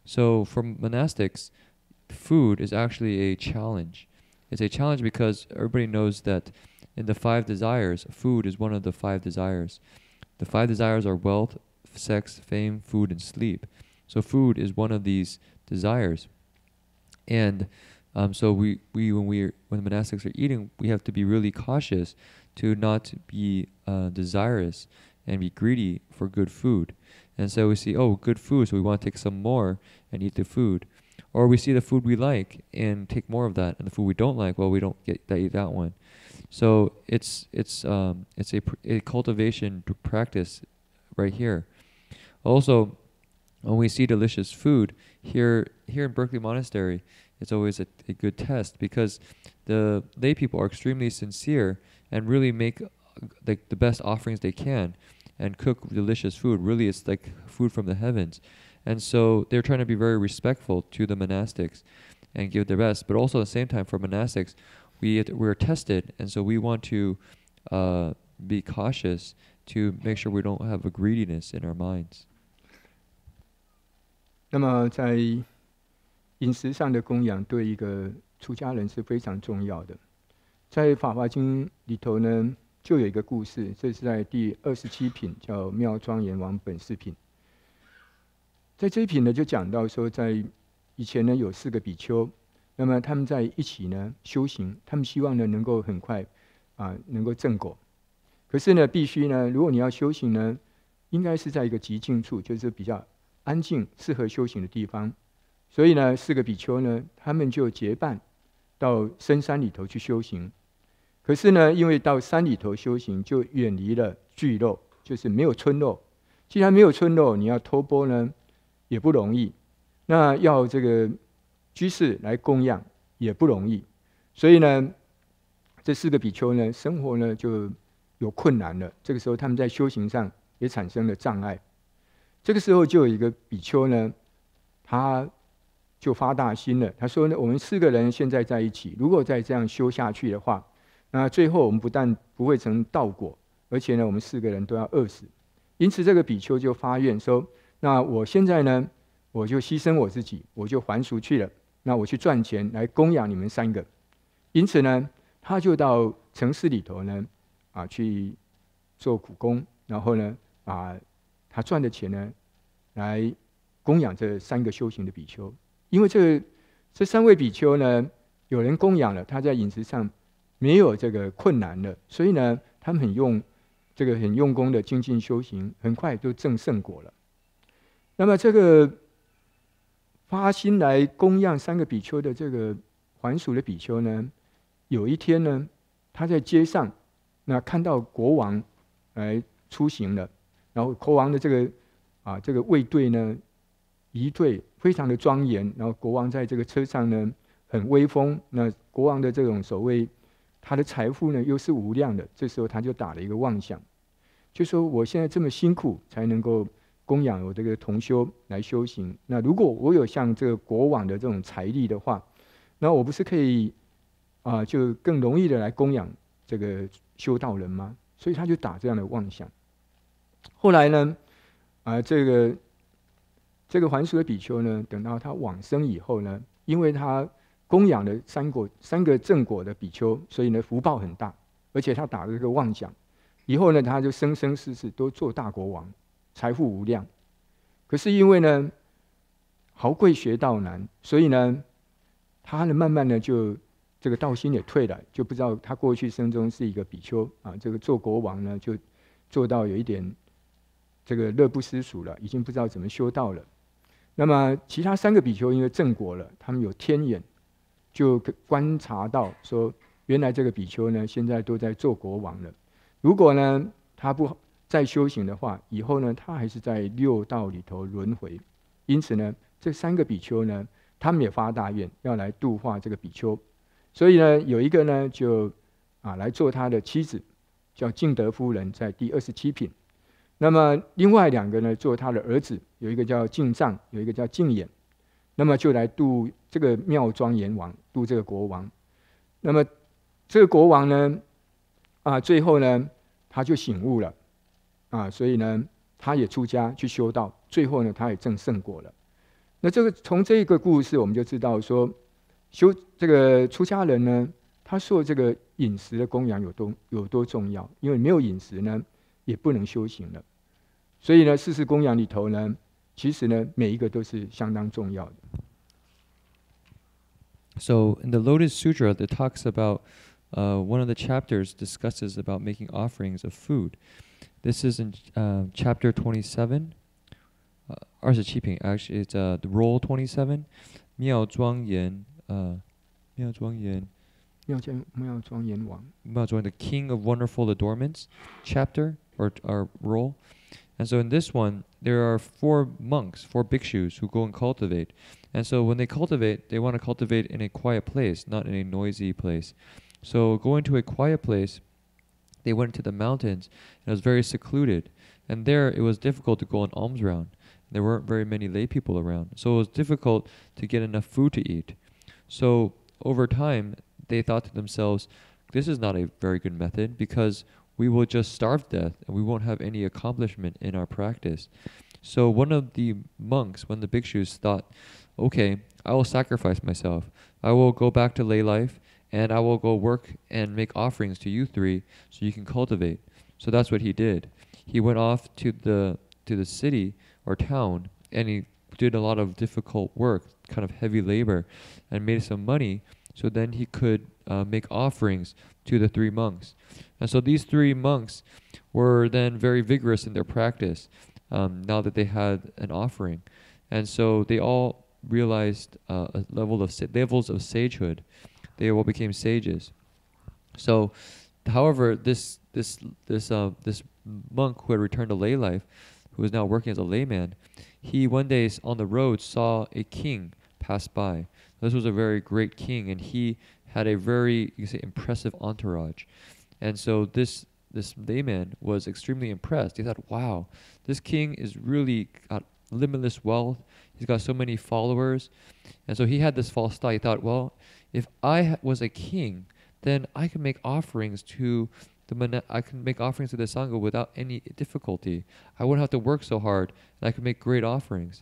Speaker 1: So for monastics, food is actually a challenge. It's a challenge because everybody knows that in the 5 desires, food is one of the 5 desires. The 5 desires are wealth, sex, fame, food, and sleep. So food is one of these desires. And so when the monastics are eating, we have to be really cautious to not be desirous and be greedy for good food. And so we see, oh, good food, so we want to take some more and eat the food. Or we see the food we like and take more of that, and the food we don't like, well, we don't eat that one. So it's a cultivation practice right here. Also, when we see delicious food here in Berkeley Monastery, it's always a good test because the lay people are extremely sincere and really make the best offerings they can and cook delicious food. Really, it's like food from the heavens. And so they're trying to be very respectful to the monastics and give their best. But also at the same time, for monastics, we're tested, and so we want to be cautious to make sure we don't have a greediness in our minds.
Speaker 2: 那么在饮食上的供养，对一个出家人是非常重要的。在《法华经》里头呢，就有一个故事，这是在第27品，叫妙庄严王本事品。在这一品呢，就讲到说，在以前呢有4个比丘，那么他们在一起呢修行，他们希望呢能够很快能够证果。可是呢，必须呢，如果你要修行呢，应该是在一个极静处，就是比较安静、适合修行的地方。所以呢，4个比丘呢，他们就结伴到深山里头去修行。可是呢，因为到山里头修行，就远离了聚落，就是没有村落。既然没有村落，你要托钵呢，也不容易。那要这个居士来供养也不容易。所以呢，这4个比丘呢，生活呢就有困难了。这个时候，他们在修行上也产生了障碍。这个时候，就有一个比丘呢，他就发大心了。他说呢，我们4个人现在在一起，如果再这样修下去的话，那最后我们不但不会成道果，而且呢，我们4个人都要饿死。因此，这个比丘就发愿说：那我现在呢，我就牺牲我自己，我就还俗去了。那我去赚钱来供养你们3个。因此呢，他就到城市里头呢，去做苦工，然后呢，把他赚的钱呢，来供养这3个修行的比丘。因为这3位比丘呢，有人供养了，他在饮食上没有这个困难了，所以呢，他们很用功的精进修行，很快就证圣果了。那么这个发心来供养3个比丘的这个还俗的比丘呢，有一天呢，他在街上，那看到国王来出行了，然后国王的这个卫队呢，仪队非常的庄严，然后国王在这个车上呢很威风。那国王的这种所谓他的财富呢又是无量的，这时候他就打了一个妄想，就说我现在这么辛苦才能够供养我这个同修来修行，那如果我有像这个国王的这种财力的话，那我不是可以就更容易的来供养这个修道人吗？所以他就打这样的妄想。后来呢，这个还俗的比丘呢，等到他往生以后呢，因为他供养了3个正果的比丘，所以呢福报很大，而且他打了这个妄想，以后呢他就生生世世都做大国王，财富无量。可是因为呢豪贵学道难，所以呢他呢慢慢的就这个道心也退了，就不知道他过去生中是一个比丘这个做国王呢就做到有一点这个乐不思蜀了，已经不知道怎么修道了。那么其他3个比丘因为正果了，他们有天眼，就观察到说，原来这个比丘呢现在都在做国王了。如果呢他不再修行的话，以后呢他还是在6道里头轮回。因此呢，这3个比丘呢，他们也发大愿要来度化这个比丘。所以呢，有一个呢就来做他的妻子，叫净德夫人，在第27品。那么另外2个呢做他的儿子，有一个叫净藏，有一个叫净眼。那么就来度这个妙庄严王，度这个国王。那么这个国王呢最后呢他就醒悟了所以呢他也出家去修道，最后呢他也证圣果了。那从这个故事我们就知道说，这个出家人呢，他受这个饮食的供养有多重要，因为没有饮食呢也不能修行了。所以呢，世事供养里头呢，其实呢每一个都是相当重要的。
Speaker 1: So in the Lotus Sutra, it talks about one of the chapters discusses about making offerings of food. This is in chapter 27. 27品 actually it's the roll 27. 妙庄严妙庄严王 the King of Wonderful Adornments chapter or roll. And so in this one, there are 4 monks, 4 bhikshus who go and cultivate. And so when they cultivate, they want to cultivate in a quiet place, not in a noisy place. So going to a quiet place, they went to the mountains, and it was very secluded. And there it was difficult to go on alms round. There weren't very many lay people around. So it was difficult to get enough food to eat. So over time, they thought to themselves, this is not a very good method because we will just starve to death and we won't have any accomplishment in our practice. So one of the monks, one of the bhikshus thought, okay, I will sacrifice myself. I will go back to lay life and I will go work and make offerings to you 3 so you can cultivate. So that's what he did. He went off to the city or town and he did a lot of difficult work, kind of heavy labor, and made some money so then he could make offerings to the 3 monks. And so these 3 monks were then very vigorous in their practice now that they had an offering. And so they all realized levels of sagehood. They all became sages. So, however, this monk who had returned to lay life, who was now working as a layman, he one day on the road saw a king pass by. This was a very great king, and he had a very, you can say, impressive entourage. And so this layman was extremely impressed. He thought, wow, this king is really got limitless wealth. He's got so many followers. And so he had this false thought. He thought, well, if I was a king, then I can make offerings to I can make offerings to the Sangha without any difficulty. I wouldn't have to work so hard, and I could make great offerings.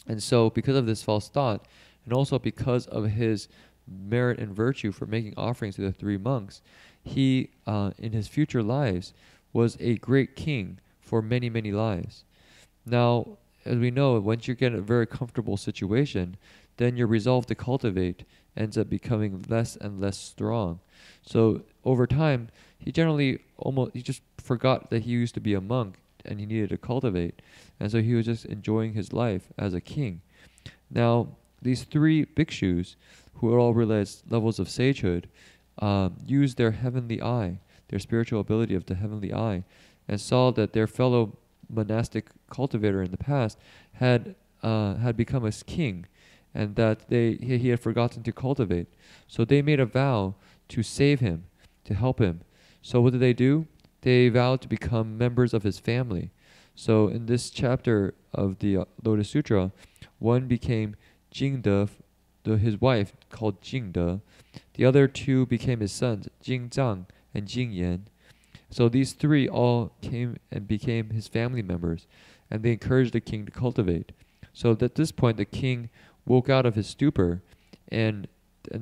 Speaker 1: And so because of this false thought, and also because of his merit and virtue for making offerings to the three monks, he, in his future lives, was a great king for many, many lives. Now, as we know, once you get a very comfortable situation, then your resolve to cultivate ends up becoming less and less strong. So over time, he just forgot that he used to be a monk and he needed to cultivate. And so he was just enjoying his life as a king. Now, these three bhikshus, who all realized levels of sagehood, used their heavenly eye, their spiritual ability of the heavenly eye, and saw that their fellow monastic cultivator in the past had become a king, and that he had forgotten to cultivate. So they made a vow to save him, to help him. So what did they do? They vowed to become members of his family. So in this chapter of the Lotus Sutra, one became Jingde, his wife called Jingde. The other two became his sons, Jingzang and Jingyan. So these three all came and became his family members, and they encouraged the king to cultivate. So at this point, the king woke out of his stupor and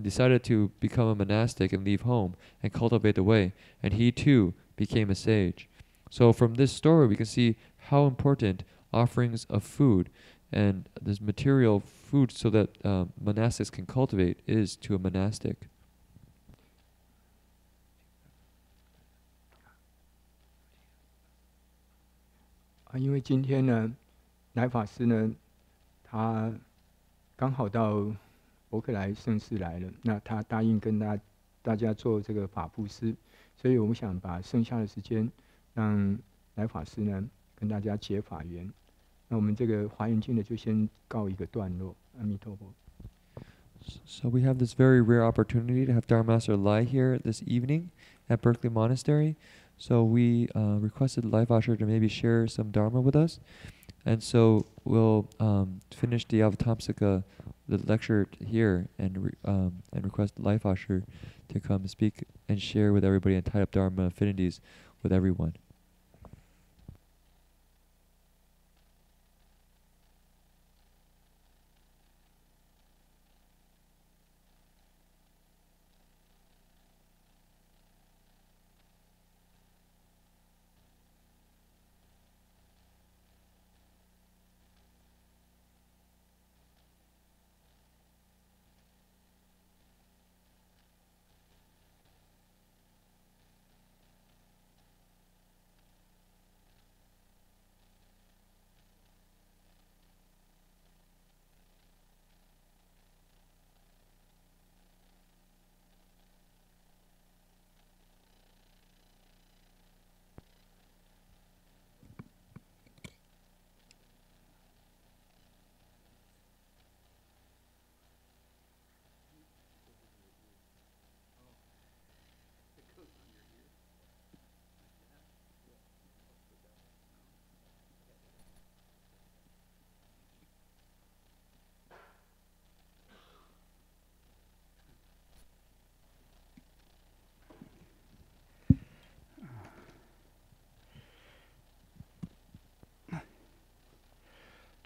Speaker 1: decided to become a monastic and leave home and cultivate the way. And he too became a sage. So from this story, we can see how important offerings of food and this material food so that monastics can cultivate is to a monastic.
Speaker 2: 因为今天呢，来法师呢，他刚好到伯克莱圣寺来了，那他答应跟大家做这个法布施，所以我们想把剩下的时间让来法师呢跟大家结法缘。那我们这个华严经呢就先告一个段落。阿弥陀佛。
Speaker 1: So we have this very rare opportunity to have Dharma Master lie here this evening at Berkeley Monastery. So we requested Life Usher to maybe share some Dharma with us. And so we'll finish the Avatamsaka, the lecture here, and request Life Usher to come speak and share with everybody and tie up Dharma affinities with everyone.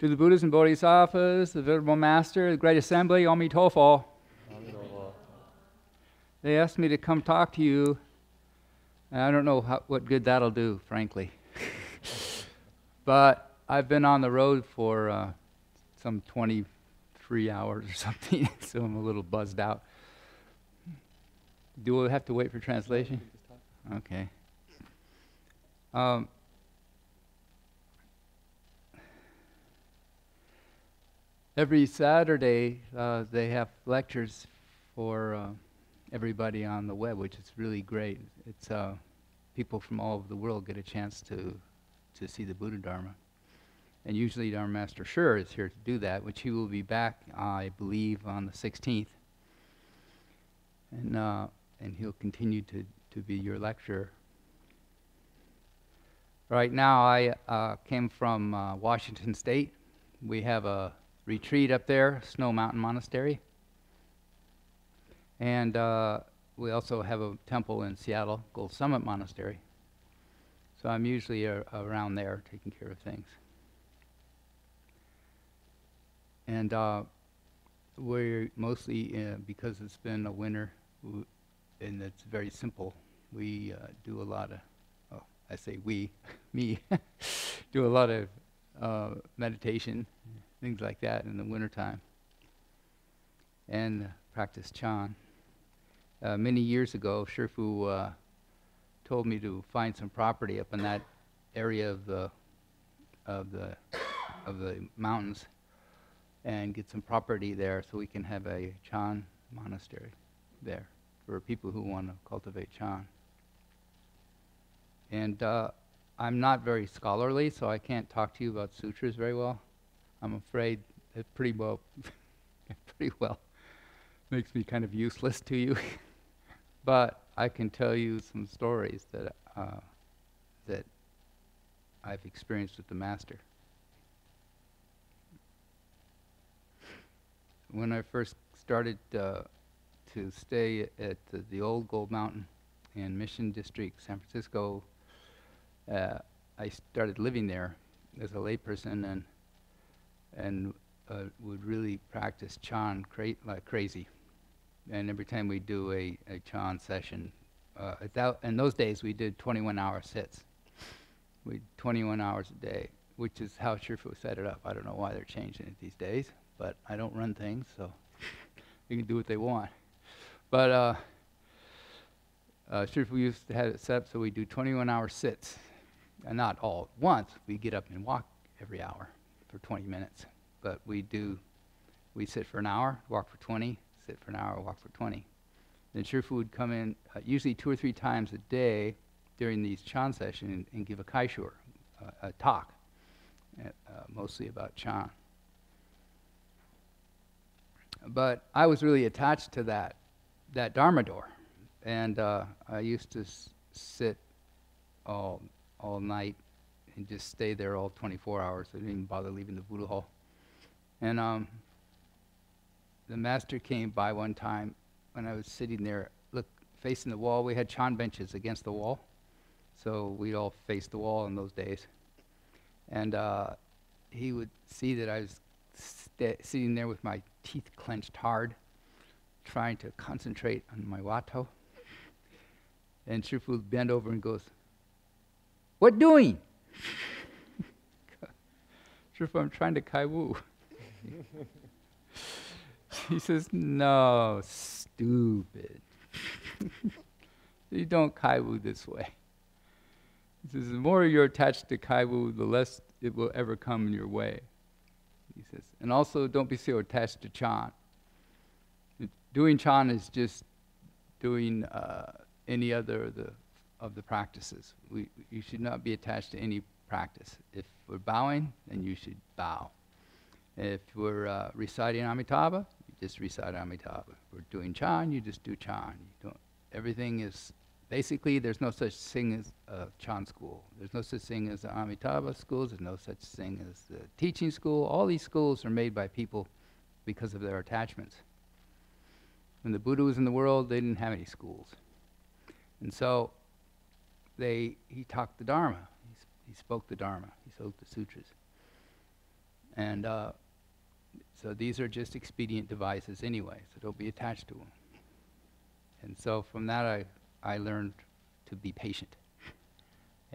Speaker 3: To the Buddhas and Bodhisattvas, the Venerable Master, the Great Assembly, Amitofo. They asked me to come talk to you, and I don't know what good that'll do, frankly. But I've been on the road for some 23 hours or something, so I'm a little buzzed out. Do we have to wait for translation? Okay. Every Saturday, they have lectures for everybody on the web, which is really great. It's people from all over the world get a chance to see the Buddha Dharma. And usually Dharma Master Sure is here to do that, which he will be back, I believe, on the 16th. and he'll continue to be your lecturer. Right now, I came from Washington State. We have a retreat up there, Snow Mountain Monastery. And we also have a temple in Seattle, Gold Summit Monastery. So I'm usually around there taking care of things. And we're mostly, because it's been a winter, and it's very simple, we do a lot of, I say we, me, do a lot of meditation, things like that in the wintertime, and practice Chan. Many years ago, Shifu told me to find some property up in that area of the mountains and get some property there so we can have a Chan monastery there for people who want to cultivate Chan. And I'm not very scholarly, so I can't talk to you about sutras very well. I'm afraid it pretty well makes me kind of useless to you. But I can tell you some stories that I've experienced with the master. When I first started to stay at the old Gold Mountain in Mission District, San Francisco, I started living there as a layperson and would really practice Chan like crazy. And every time we do a Chan session, in those days we did 21-hour sits. We 21 hours a day, which is how Shifu set it up. I don't know why they're changing it these days, but I don't run things, so they can do what they want. But Shifu used to have it set up so we do 21-hour sits. And not all at once. We get up and walk every hour for 20 minutes. But we sit for an hour, walk for 20, sit for an hour, walk for 20. Then Shifu would come in usually 2 or 3 times a day during these Chan sessions and give a kaishur, a talk, mostly about Chan. But I was really attached to that Dharma door. And I used to sit all night and just stay there all 24 hours. I didn't even bother leaving the Buddha hall. And the master came by one time when I was sitting there, facing the wall. We had Chan benches against the wall, so we'd all face the wall in those days. And he would see that I was sitting there with my teeth clenched hard, trying to concentrate on my Wato. And Shifu would bend over and goes, "What doing?" Shifu, "I'm trying to Kai Wu." He says, "No, stupid. You don't Kai Wu this way." He says, "The more you're attached to Kai Wu, the less it will ever come in your way." He says, "And also don't be so attached to Chan. Doing Chan is just doing any other of the practices. You should not be attached to any practice. If we're bowing, then you should bow. If we're reciting Amitabha, you just recite Amitabha. If we're doing Chan, you just do Chan. Everything is, basically, there's no such thing as a Chan school. There's no such thing as the Amitabha schools. There's no such thing as the teaching school. All these schools are made by people because of their attachments. When the Buddha was in the world, they didn't have any schools. And so he talked the Dharma. He spoke the Dharma. He spoke the sutras. And so these are just expedient devices anyway, so don't be attached to them. And so from that I learned to be patient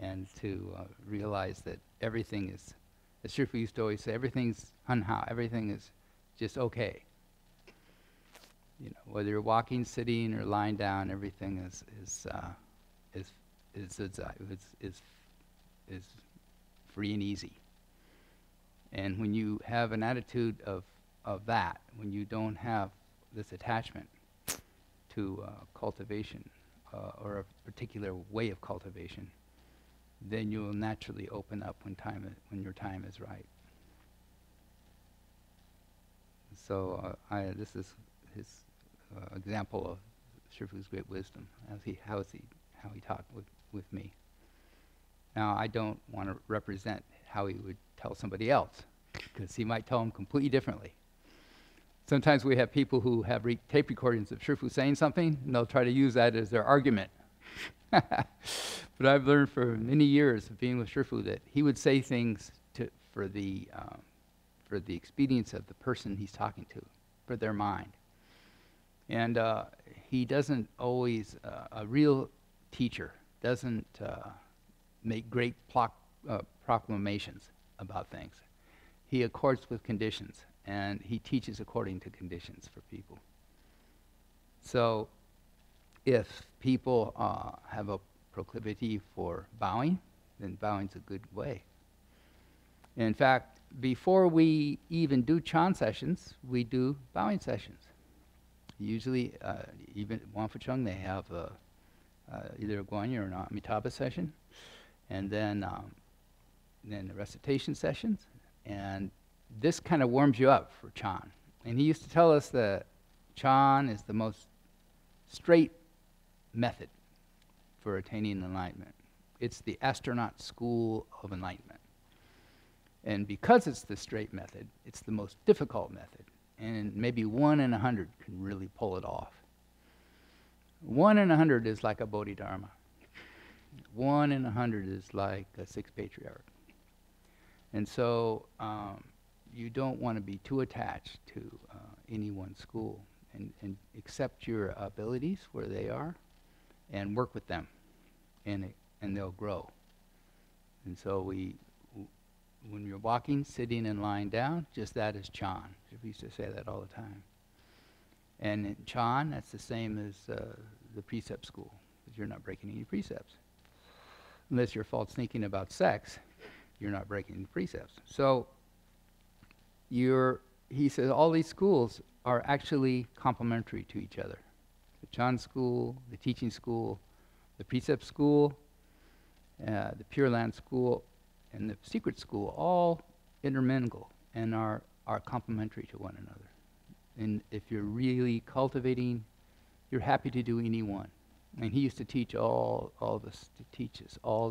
Speaker 3: and to realize that everything is, as Shifu used to always say, everything's hanhao, everything is just okay. Whether you're walking, sitting, or lying down, everything is free and easy. And when you have an attitude of that, when you don't have this attachment to cultivation or a particular way of cultivation, then you will naturally open up when your time is right. So this is his example of Shifu's great wisdom, how he talked with me. Now, I don't want to represent how he would tell somebody else, because he might tell them completely differently. Sometimes we have people who have tape recordings of Shifu saying something, and they'll try to use that as their argument. But I've learned for many years of being with Shifu that he would say things for the expedience of the person he's talking to, for their mind. And he doesn't always, a real teacher doesn't make great proclamations about things. He accords with conditions, and he teaches according to conditions for people. So if people have a proclivity for bowing, then bowing's a good way. In fact, before we even do Chan sessions, we do bowing sessions. Usually, even Wanfucheng, they have either a Guanyin or an Amitabha session, and then the recitation sessions, and this kind of warms you up for Chan. And he used to tell us that Chan is the most straight method for attaining enlightenment. It's the astronaut school of enlightenment. And because it's the straight method, it's the most difficult method. And maybe 1 in 100 can really pull it off. 1 in 100 is like a Bodhidharma. 1 in 100 is like a 6th patriarch. And so you don't want to be too attached to any one school, and accept your abilities where they are and work with them, and they'll grow. And so when you're walking, sitting, and lying down, just that is Chan. We used to say that all the time. And in Chan, that's the same as the precept school, because you're not breaking any precepts. Unless you're false thinking about sex, you're not breaking the precepts. So he says all these schools are actually complementary to each other. The Chan school, the teaching school, the precept school, the Pure Land school, and the secret school all intermingle and are complementary to one another. And if you're really cultivating, you're happy to do any one. And he used to teach all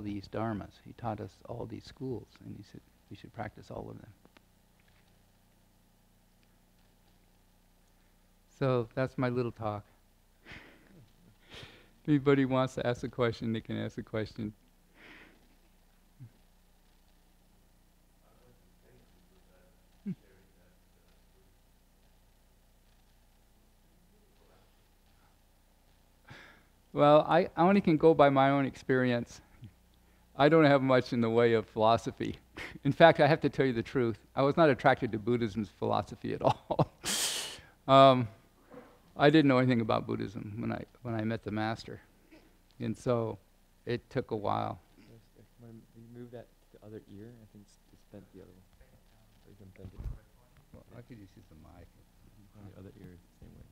Speaker 3: these dharmas. He taught us all these schools, and he said we should practice all of them. So that's my little talk. If anybody wants to ask a question, they can ask a question. Well, I only can go by my own experience. I don't have much in the way of philosophy. In fact, I have to tell you the truth. I was not attracted to Buddhism's philosophy at all. I didn't know anything about Buddhism when I met the master, and so it took a while.
Speaker 1: When you move that to the other ear, I think it's bent the other one. Or you can bend it.
Speaker 3: Well, I could just use the mic.
Speaker 1: On the other ear, the same way.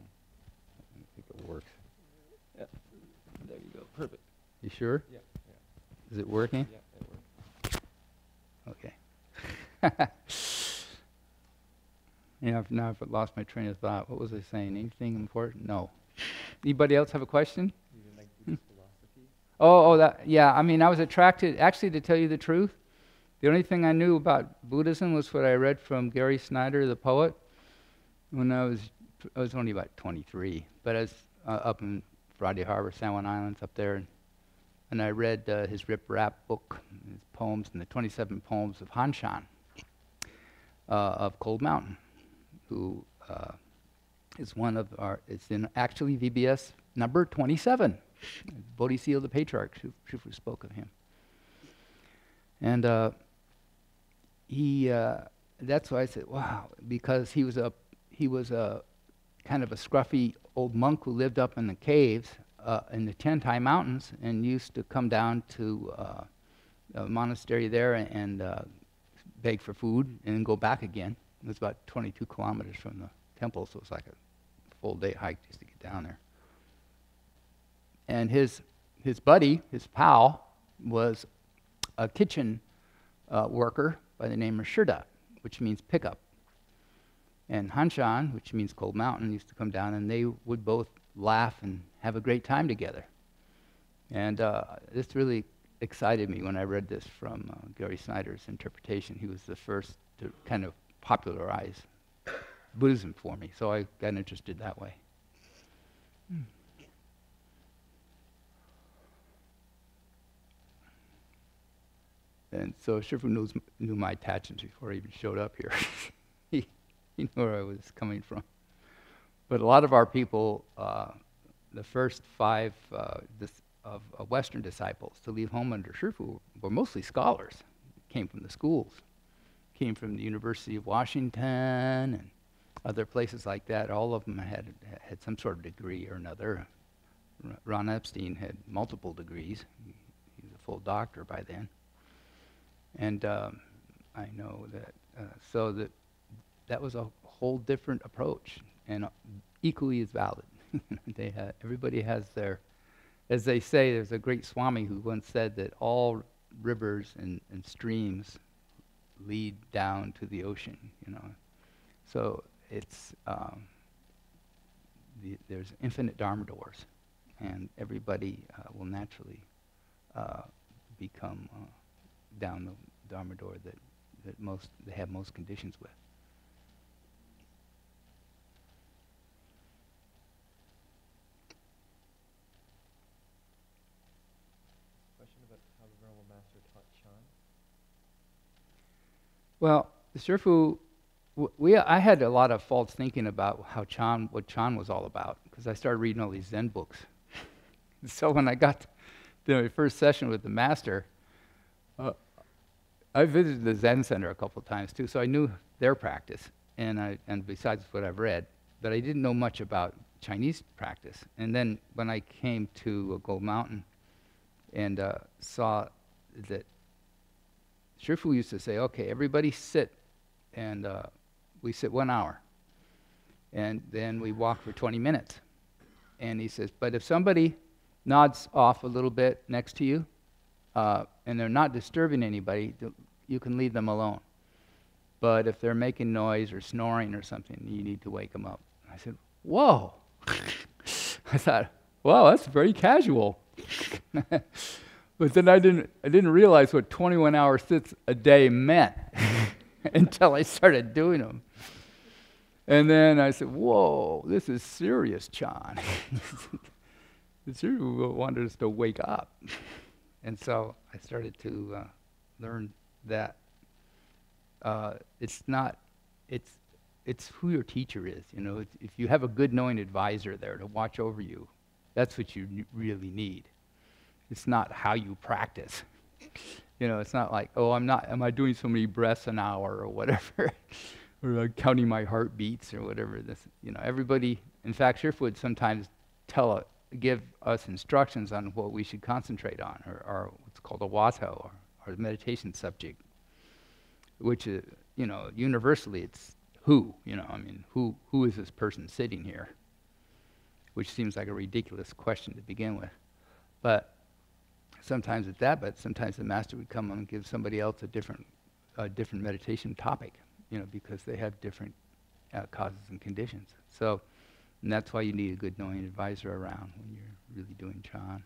Speaker 3: I think it works.
Speaker 1: Yeah. There you go. Perfect.
Speaker 3: You sure?
Speaker 1: Yeah.
Speaker 3: Is it working?
Speaker 1: Yeah, it works.
Speaker 3: Okay. Yeah, now I've lost my train of thought. What was I saying? Anything important? No. Anybody else have a question?
Speaker 1: You didn't like Buddhist philosophy?
Speaker 3: Yeah. I mean, I was attracted, actually, to tell you the truth, the only thing I knew about Buddhism was what I read from Gary Snyder, the poet, when I was only about 23. But I was up in Friday Harbor, San Juan Islands, up there, and I read his Rip Rap book, his poems, and the 27 poems of Han Shan of Cold Mountain, who is one of it's in actually VBS number 27. Bodhisattva the Patriarch, Shifu spoke of him. And that's why I said, wow, because he was a kind of a scruffy old monk who lived up in the caves in the Tiantai Mountains and used to come down to a monastery there and beg for food and then go back again. It was about 22 kilometers from the temple, so it was like a full day hike just to get down there. And his buddy, his pal, was a kitchen worker by the name of Shirda, which means pickup. And Hanshan, which means cold mountain, used to come down, and they would both laugh and have a great time together. And this really excited me when I read this from Gary Snyder's interpretation. He was the first to kind of popularize Buddhism for me, so I got interested that way. And so Shifu knew my attachments before I even showed up here. he knew where I was coming from. But a lot of our people, the first 5 of Western disciples to leave home under Shifu were mostly scholars. Came from the schools, came from the University of Washington and other places like that. All of them had some sort of degree or another. Ron Epstein had multiple degrees. He was a full doctor by then. And I know that, so that was a whole different approach, and equally as valid. Everybody has their, as they say, there's a great Swami who once said that all rivers and streams lead down to the ocean, you know. So it's, there's infinite Dharma doors, and everybody will naturally become down the Dharma door that they have most conditions with.
Speaker 1: Question about how the Venerable Master taught Chan?
Speaker 3: Well, the Shifu, I had a lot of false thinking about what Chan was all about, because I started reading all these Zen books. So when I got to my first session with the Master, I visited the Zen Center a couple of times too, so I knew their practice, and besides what I've read, but I didn't know much about Chinese practice. And then when I came to Gold Mountain and saw that Shifu used to say, okay, everybody sit, and we sit 1 hour, and then we walk for 20 minutes. And he says, but if somebody nods off a little bit next to you, and they're not disturbing anybody, you can leave them alone. But if they're making noise or snoring or something, you need to wake them up. I said, whoa. I thought, wow, that's very casual. But then I didn't realize what 21-hour sits a day meant until I started doing them. And then I said, whoa, this is serious, Chan. The Shifu wanted us to wake up. And so I started to learn that it's who your teacher is. You know, if you have a good knowing advisor there to watch over you, that's what you really need. It's not how you practice. You know, it's not like, oh, am I doing so many breaths an hour or whatever, or counting my heartbeats or whatever. This, you know, everybody. In fact, Shifu would sometimes give us instructions on what we should concentrate on, or what's called a wato, or the meditation subject, which is, you know, universally it's who, you know, I mean, who is this person sitting here? Which seems like a ridiculous question to begin with. But sometimes it's that, but sometimes the Master would come and give somebody else a different meditation topic, you know, because they have different causes and conditions. So, and that's why you need a good knowing advisor around when you're really doing Chan,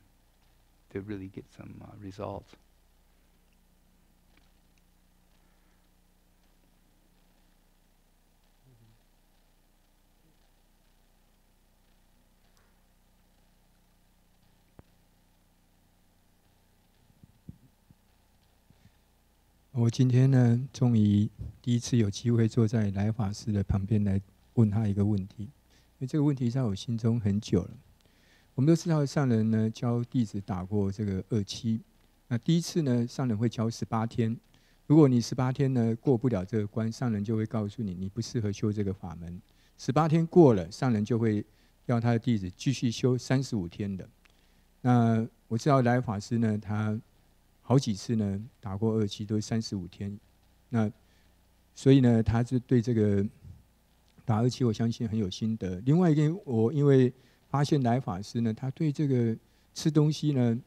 Speaker 3: to really get some results.
Speaker 2: 我今天呢，终于第一次有机会坐在来法师的旁边来问他一个问题，因为这个问题在我心中很久了。我们都知道上人呢教弟子打过这个2期，那第一次呢上人会教18天，如果你18天呢过不了这个关，上人就会告诉你你不适合修这个法门。18天过了，上人就会要他的弟子继续修35天的。那我知道来法师呢，他好几次呢打过2期都是35天，那所以呢他是对这个打2期我相信很有心得。另外一个，我因为发现来法师呢，他对这个吃东西呢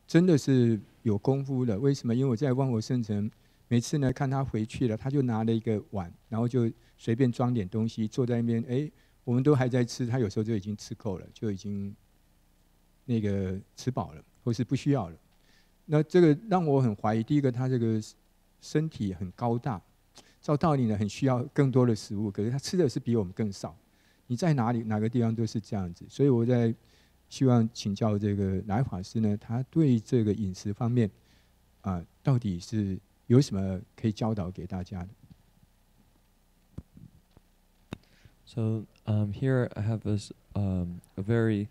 Speaker 2: 真的是有功夫的。为什么？因为我在万佛圣城每次呢看他回去了，他就拿了一个碗，然后就随便装点东西，坐在那边，哎，我们都还在吃，他有时候就已经吃够了，就已经那个吃饱了，或是不需要了。那这个让我很怀疑，第一个他这个身体很高大，照道理呢很需要更多的食物，可是他吃的是比我们更少。你在哪个地方都是这样子，所以我在希望请教这个来法师呢，他对这个饮食方面到底是有什么可以教导给大家的？
Speaker 1: So here I have this a very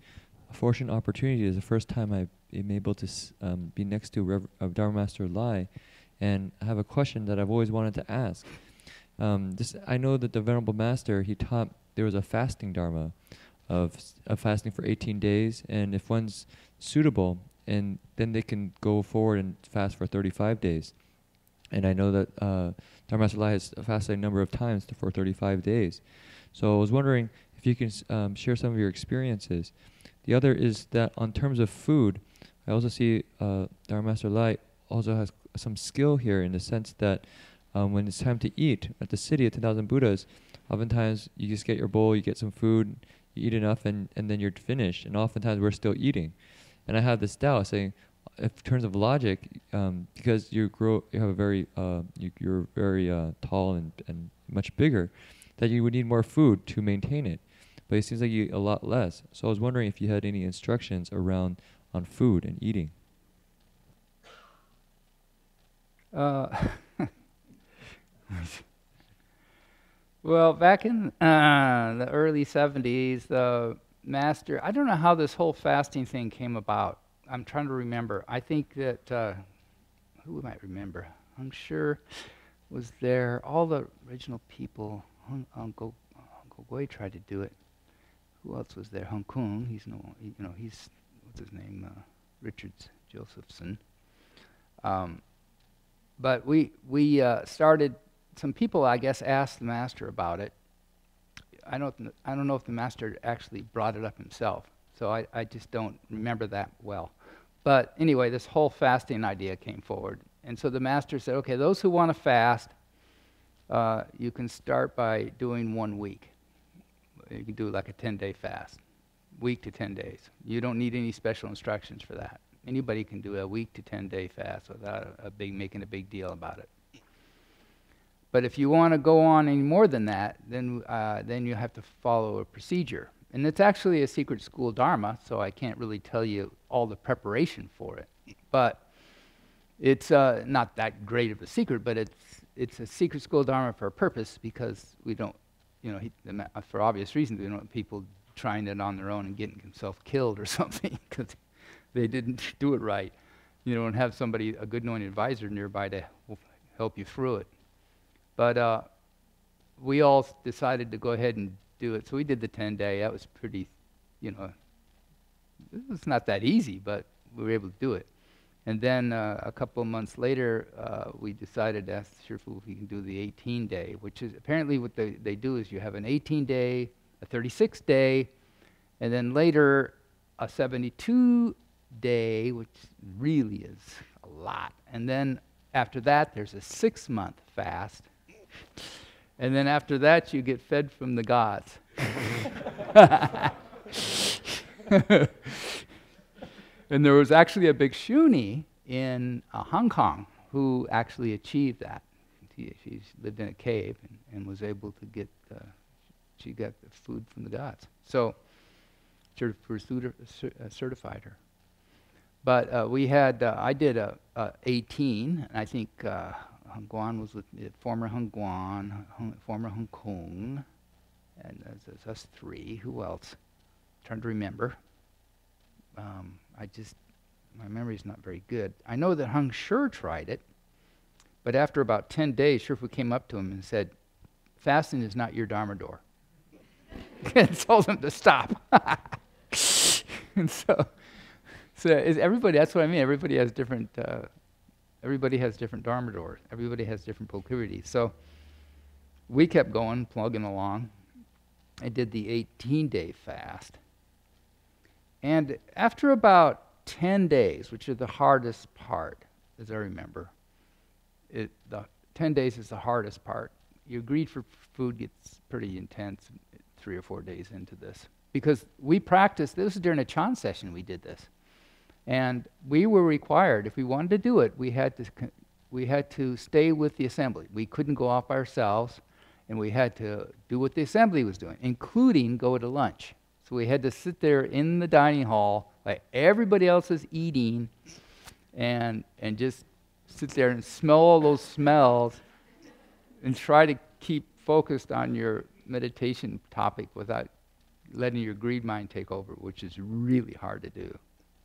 Speaker 1: fortunate opportunity. It's the first time I am able to be next to Dharma Master Lai, and I have a question that I've always wanted to ask. I know that the Venerable Master, he taught there was a fasting dharma of fasting for 18 days, and if one's suitable, and then they can go forward and fast for 35 days. And I know that Dharma Master Lai has fasted a number of times for 35 days. So I was wondering if you can share some of your experiences. The other is that on terms of food, I also see Dharma Master Lai also has some skill here in the sense that when it's time to eat at the city of 10,000 Buddhas, oftentimes you just get your bowl, you get some food, you eat enough, and then you're finished. And oftentimes we're still eating. And I have this doubt saying, in terms of logic, because you're very tall and much bigger, that you would need more food to maintain it. But it seems like you eat a lot less. So I was wondering if you had any instructions on food and eating.
Speaker 3: Well, back in the early 70s, the master, I don't know how this whole fasting thing came about. I'm trying to remember. I think that, who might remember? I'm sure was there. All the original people, Uncle Gui tried to do it. Who else was there? Hung Kung, he's, what's his name? Richard Josephson. But we started, some people, I guess, asked the master about it. I don't know if the master actually brought it up himself, so I just don't remember that well. But anyway, this whole fasting idea came forward. And so the master said, okay, those who want to fast, you can start by doing 1 week. You can do like a 10-day fast, week to 10 days. You don't need any special instructions for that. Anybody can do a week to 10-day fast without making a big deal about it. But if you want to go on any more than that, then you have to follow a procedure. And it's actually a secret school dharma, so I can't really tell you all the preparation for it. But it's not that great of a secret, but it's a secret school dharma for a purpose, because we don't, for obvious reasons, we don't want people trying it on their own and getting themselves killed or something because they didn't do it right. You don't have somebody, a good knowing advisor nearby to help you through it. But we all decided to go ahead and do it. So we did the 10-day. That was pretty, it was not that easy, but we were able to do it. And then a couple of months later, we decided to ask the Shifu if we can do the 18-day, which is apparently what they do is you have an 18-day, a 36-day, and then later a 72-day, which really is a lot. And then after that, there's a 6-month fast. And then after that, you get fed from the gods. And there was actually a bhikshuni in Hong Kong who actually achieved that. She lived in a cave and was able to get, she got the food from the gods. So, certified her. But we had, I did 18, and I think Hung Guan was with former Hung Guan, former Hung Kung, and that's us 3. Who else? I'm trying to remember. My memory's not very good. I know that Hung Sure tried it, but after about 10 days, Shifu came up to him and said, fasting is not your Dharma door. And told him to stop. And so is everybody, that's what I mean, everybody has different Dharma doors. Everybody has different proclivities. So we kept going, plugging along. I did the 18-day fast. And after about 10 days, which is the hardest part, as I remember, the 10 days is the hardest part. Your greed for food gets pretty intense 3 or 4 days into this. Because we practiced, this was during a Chan session we did this. And we were required, if we wanted to do it, we had to stay with the assembly. We couldn't go off by ourselves, and we had to do what the assembly was doing, including go to lunch. So we had to sit there in the dining hall, like everybody else is eating, and just sit there and smell all those smells, and try to keep focused on your meditation topic without letting your greed mind take over, which is really hard to do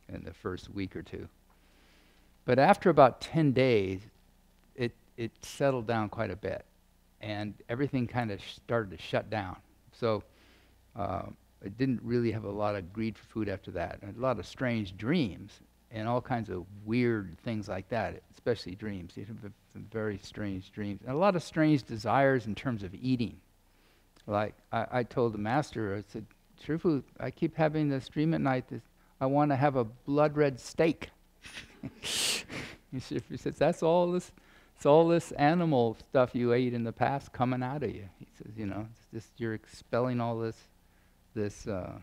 Speaker 3: in the first week or two. But after about 10 days, it settled down quite a bit, and everything kind of started to shut down. So I didn't really have a lot of greed for food after that. And a lot of strange dreams and all kinds of weird things like that, especially dreams. You have some very strange dreams. And a lot of strange desires in terms of eating. Like I told the master, I said, Shifu, I keep having this dream at night that I want to have a blood red steak. He says, it's all this animal stuff you ate in the past coming out of you. He says, it's just you're expelling all this all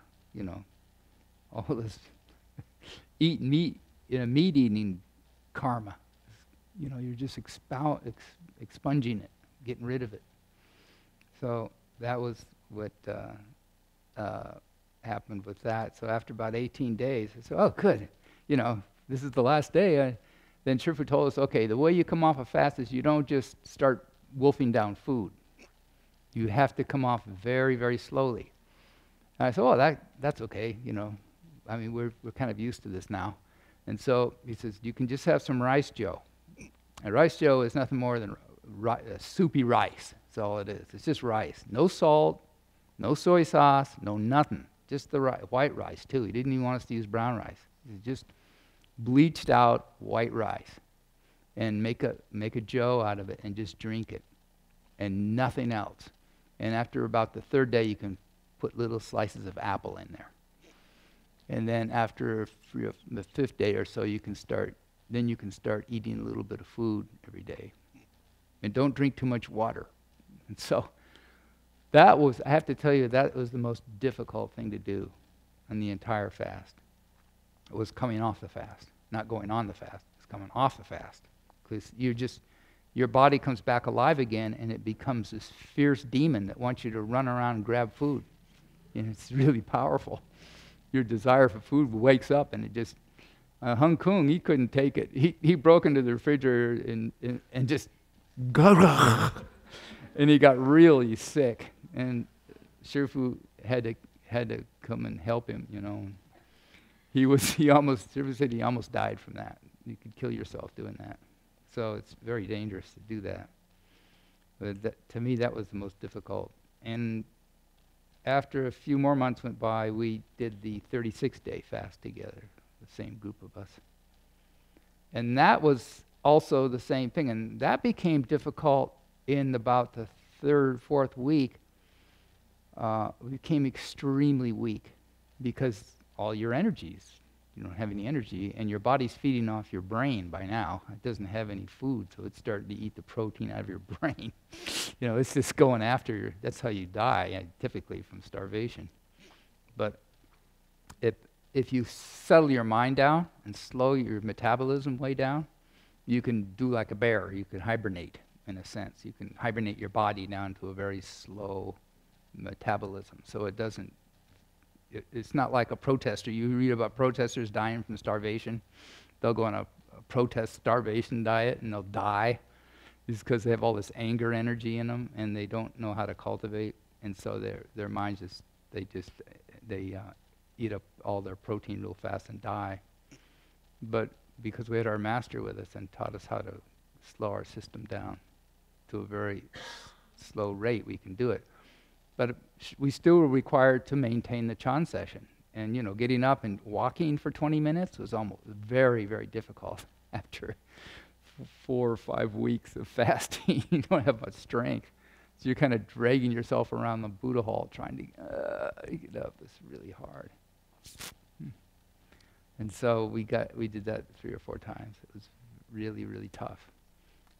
Speaker 3: this meat eating karma. You're just expunging it, getting rid of it. So that was what happened with that. So after about 18 days, I said, oh, good. This is the last day. Then Shifu told us, okay, the way you come off a fast is you don't just start wolfing down food. You have to come off very, very slowly. And I said, oh, that's okay. I mean, we're kind of used to this now. And so he says, you can just have some rice joe. And rice joe is nothing more than soupy rice. That's all it is. It's just rice. No salt, no soy sauce, no nothing. Just the white rice, too. He didn't even want us to use brown rice. It's just bleached out white rice. And make a joe out of it and just drink it. And nothing else. And after about the 3rd day, you can put little slices of apple in there. And then after the 5th day or so, you can start eating a little bit of food every day. And don't drink too much water. And so I have to tell you, that was the most difficult thing to do on the entire fast. It was coming off the fast, not going on the fast. It's coming off the fast. Because your body comes back alive again, and it becomes this fierce demon that wants you to run around and grab food. And it's really powerful. Your desire for food wakes up, and it just... Hung Kung, he couldn't take it. He broke into the refrigerator and just... and he got really sick. And Shifu had to come and help him, Shifu said he almost died from that. You could kill yourself doing that. So it's very dangerous to do that. But to me, that was the most difficult. And after a few more months went by, we did the 36-day fast together, the same group of us. And that was also the same thing. And that became difficult in about the 3rd, 4th week. We became extremely weak because all your energies, you don't have any energy, and your body's feeding off your brain by now. It doesn't have any food, so it's starting to eat the protein out of your brain. It's just going after you. That's how you die, typically from starvation. But if you settle your mind down and slow your metabolism way down, you can do like a bear. You can hibernate, in a sense. You can hibernate your body down to a very slow metabolism, so it doesn't... It's not like a protester. You read about protesters dying from starvation. They'll go on a protest starvation diet and they'll die. It's because they have all this anger energy in them and they don't know how to cultivate. And so their minds they eat up all their protein real fast and die. But because we had our master with us and taught us how to slow our system down to a very slow rate, we can do it. But we still were required to maintain the Chan session. And, getting up and walking for 20 minutes was almost very, very difficult after 4 or 5 weeks of fasting. You don't have much strength. So you're kind of dragging yourself around the Buddha hall trying to get up. It's really hard. And so we did that 3 or 4 times. It was really, really tough.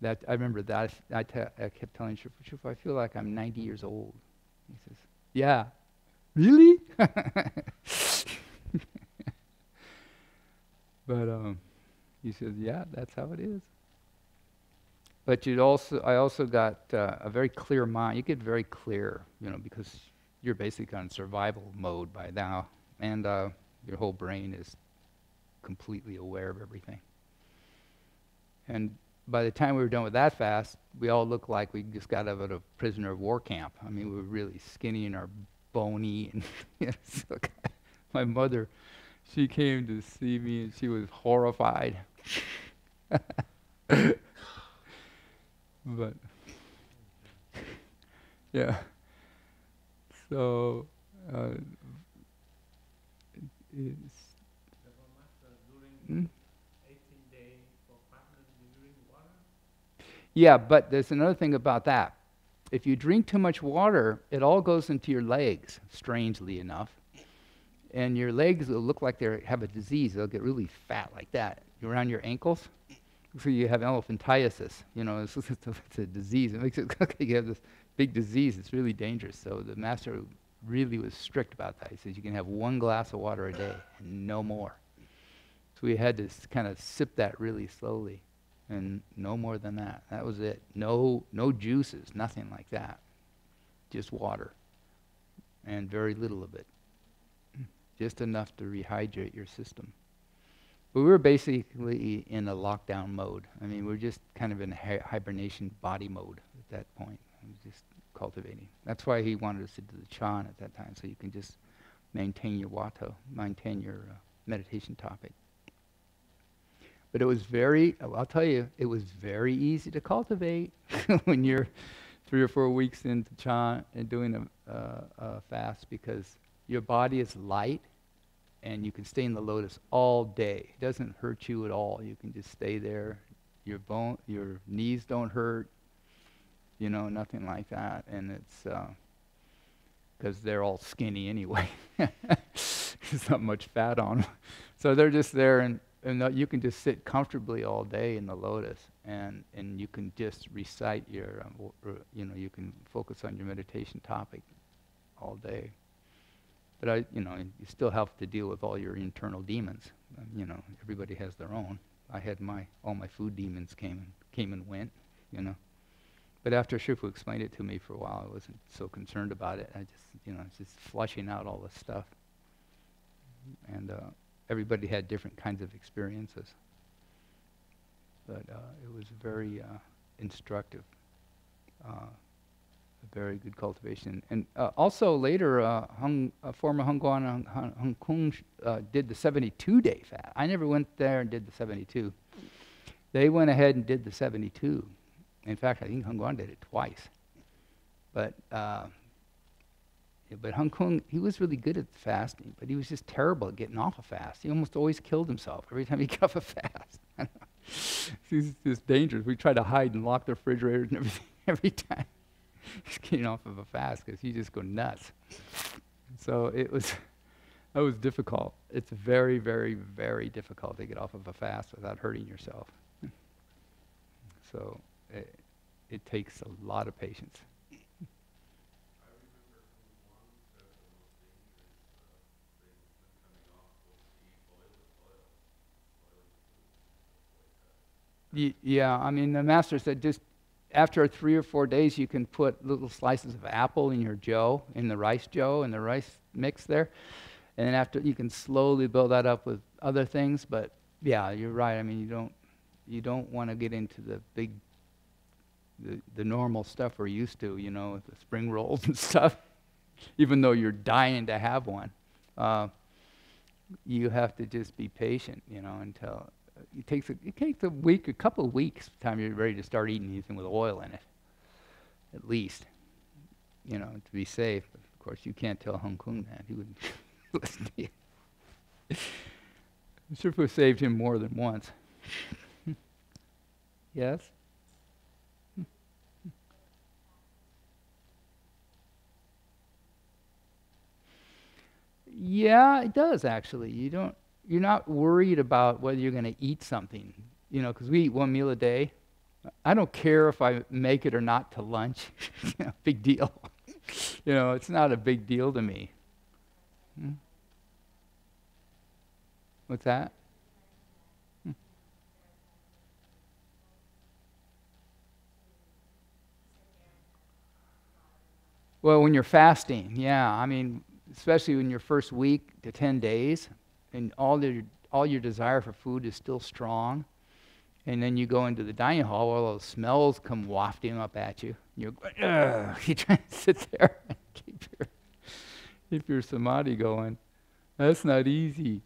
Speaker 3: That I remember that I kept telling Shifu, I feel like I'm 90 years old. He says, yeah, really? But he says, yeah, that's how it is. But I also got a very clear mind. You get very clear, because you're basically on survival mode by now, and your whole brain is completely aware of everything. And by the time we were done with that fast, we all looked like we just got out of a prisoner of war camp. I mean, we were really skinny and bony, and so my mother, she came to see me, and she was horrified. But yeah, so it's. Yeah, but there's another thing about that. If you drink too much water, it all goes into your legs, strangely enough. And your legs will look like they have a disease. They'll get really fat like that around your ankles. So you have elephantiasis. It's a disease. It makes it look like you have this big disease. It's really dangerous. So the master really was strict about that. He says you can have 1 glass of water a day and no more. So we had to kind of sip that really slowly. And no more than that. That was it. No juices, nothing like that. Just water. And very little of it. Just enough to rehydrate your system. But we were basically in a lockdown mode. I mean, we're just kind of in hibernation body mode at that point. I was just cultivating. That's why he wanted us to do the Chan at that time, so you can just maintain your Wato, maintain your meditation topic. But it was I'll tell you, it was very easy to cultivate when you're 3 or 4 weeks into Chan and doing a fast, because your body is light and you can stay in the lotus all day. It doesn't hurt you at all. You can just stay there. Your knees don't hurt, nothing like that. And it's because they're all skinny anyway. There's not much fat on them. So they're just there, and you can just sit comfortably all day in the lotus, and you can just recite your, you can focus on your meditation topic all day. But you still have to deal with all your internal demons. Everybody has their own. I had all my food demons came and went, But after Shifu explained it to me for a while, I wasn't so concerned about it. I just, it's just flushing out all this stuff. And everybody had different kinds of experiences. But it was very instructive. A very good cultivation. And also later, former Hongguan Hong Kong did the 72-day fast. I never went there and did the 72. They went ahead and did the 72. In fact, I think Hongguan did it twice. But Hong Kong, he was really good at fasting, but he was just terrible at getting off a fast. He almost always killed himself every time he got off a fast. He's just dangerous. We tried to hide and lock the refrigerators and everything every time he's getting off of a fast, because he just go nuts. So that was difficult. It's very, very, very difficult to get off of a fast without hurting yourself. So it takes a lot of patience. Yeah, I mean, the master said just after 3 or 4 days, you can put little slices of apple in your joe, in the rice joe, in the rice mix there. And then after, you can slowly build that up with other things. But yeah, you're right. I mean, you don't want to get into the big, the normal stuff we're used to, with the spring rolls and stuff, even though you're dying to have one. You have to just be patient, until... It takes a week, a couple of weeks, by the time you're ready to start eating anything with oil in it, at least, to be safe. Of course, you can't tell Hong Kong that. He wouldn't listen to you. Shifu saved him more than once. Yes? Yeah, it does, actually. You're not worried about whether you're going to eat something, because we eat 1 meal a day, I don't care if I make it or not to lunch. Big deal. It's not a big deal to me. What's that? Well, when you're fasting, yeah. I mean, especially in your first week to 10 days, and all your desire for food is still strong, and then you go into the dining hall, all those smells come wafting up at you. You're going, ugh. You try to sit there and keep your samadhi going. That's not easy.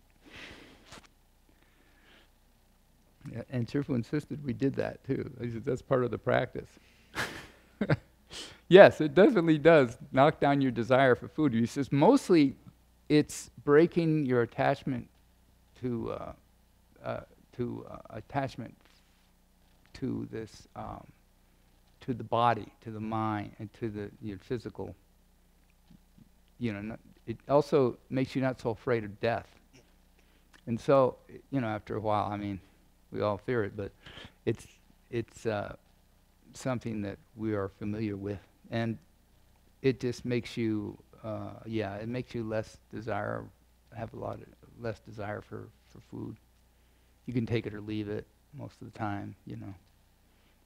Speaker 3: Yeah, and Chirfu insisted we did that too. He said that's part of the practice. Yes, it definitely does knock down your desire for food. He says mostly it's breaking your attachment to attachment to this, to the body, to the mind, and to your physical. It also makes you not so afraid of death. And so, after a while, I mean, we all fear it, but it's something that we are familiar with. And it just makes you, it makes you less desire for food. You can take it or leave it most of the time,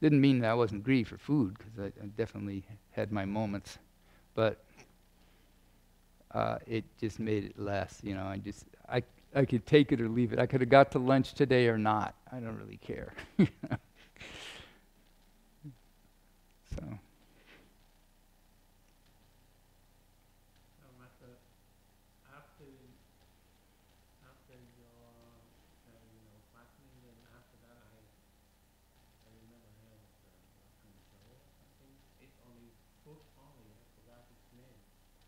Speaker 3: Didn't mean that I wasn't greedy for food, because I definitely had my moments. But it just made it less, I could take it or leave it. I could have got to lunch today or not. I don't really care. So.
Speaker 4: After your fasting, and after that, I remember I had control. I think it's only food only. I forgot his name.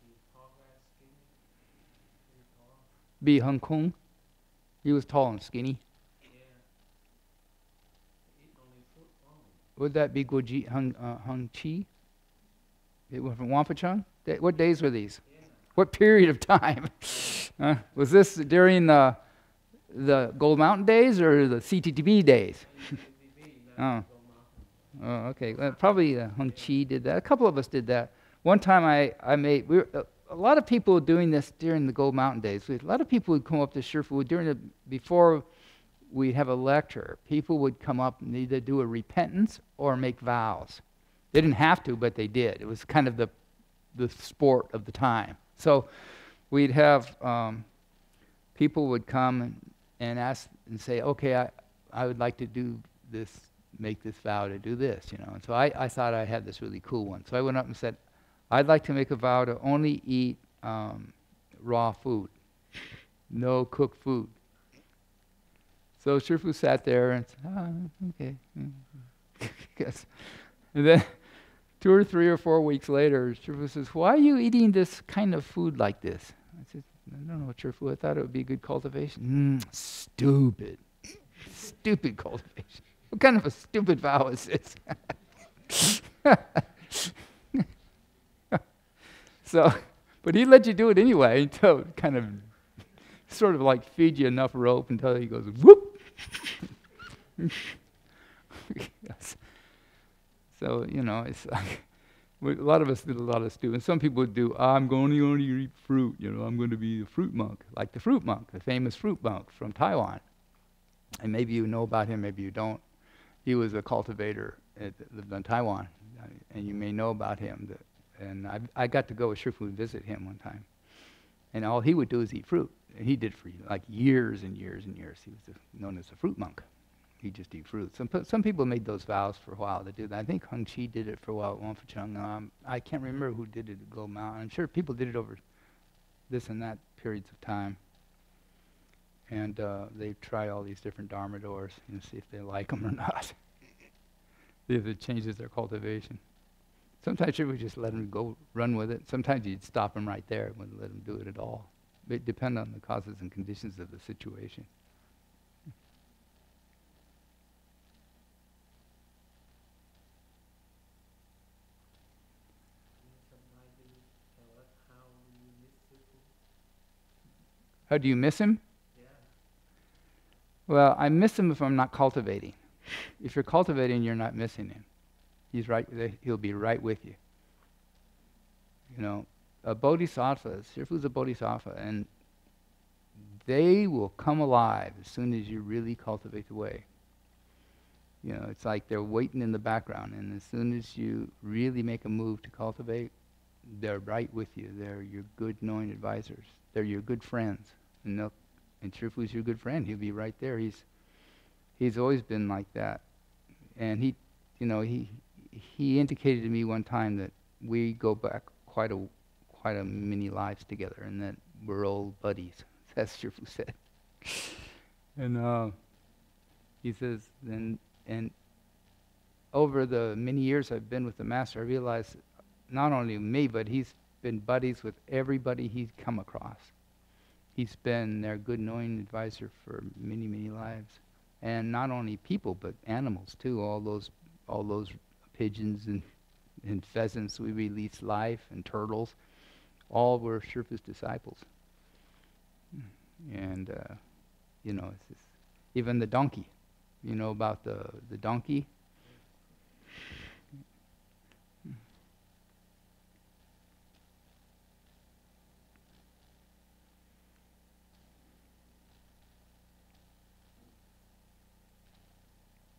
Speaker 4: He's tall guy, skinny. He's tall.
Speaker 3: Bi Hung Kung. He was tall and skinny.
Speaker 4: Yeah. Eat only food only.
Speaker 3: Would that be Guoji Hung Chi? It was from Wampachang? What days were these?
Speaker 4: Yeah.
Speaker 3: What period of time? Was this during the Gold Mountain days or the CTTB days? Oh, okay. Well, probably Hung Chi did that. A couple of us did that. One time I made, a lot of people were doing this during the Gold Mountain days. A lot of people would come up to Shifu before we'd have a lecture. People would come up and either do a repentance or make vows. They didn't have to, but they did. It was kind of the sport of the time. So we'd have people would come and ask and say, okay, I would like to do this, make this vow to do this, And so I thought I had this really cool one. So I went up and said, I'd like to make a vow to only eat raw food, no cooked food. So Shifu sat there and said, okay. And then 2 or 3 or 4 weeks later, Shifu says, why are you eating this kind of food like this? I said, I don't know, Shifu, I thought it would be good cultivation. Stupid. Stupid cultivation. What kind of a stupid vow is this? So, but he let you do it anyway until it kind of sort of like feed you enough rope until he goes, whoop. Yes. So, it's like, a lot of us did a lot of stupid. Some people would do, I'm going to only eat fruit, I'm going to be a fruit monk, like the fruit monk, the famous fruit monk from Taiwan. And maybe you know about him, maybe you don't. He was a cultivator that lived in Taiwan, and you may know about him. And I got to go with Shifu and visit him one time. And all he would do is eat fruit. And he did for like years and years and years. He was known as a fruit monk. He'd just eat fruit. Some people made those vows for a while to do that. I think Hung Chi did it for a while at Wampachang. I can't remember who did it at Gold Mountain. I'm sure people did it over this and that periods of time. And they try all these different Dharma doors and see if they like them or not. See if it changes their cultivation. Sometimes you would just let them go run with it. Sometimes you'd stop them right there and wouldn't let them do it at all. It depends on the causes and conditions of the situation. How do you miss him?
Speaker 4: Yeah.
Speaker 3: Well, I miss him if I'm not cultivating. if you're cultivating, you're not missing him. He's right. He'll be right with you. You know, a bodhisattva, Shifu's a bodhisattva, and they will come alive as soon as you really cultivate the way. You know, it's like they're waiting in the background, and as soon as you really make a move to cultivate, they're right with you. They're your good knowing advisors. They're your good friends. And Shifu's your good friend. He'll be right there. He's always been like that. And he indicated to me one time that we go back quite a many lives together, and that we're old buddies. That's Shifu said. And he says, and over the many years I've been with the Master, I realized not only me, but he's been buddies with everybody he's come across. He's been their good knowing advisor for many, many lives. And not only people, but animals too. All those pigeons and pheasants we released life, and turtles, all were Shifu's disciples. And you know, even the donkey. You know about the donkey?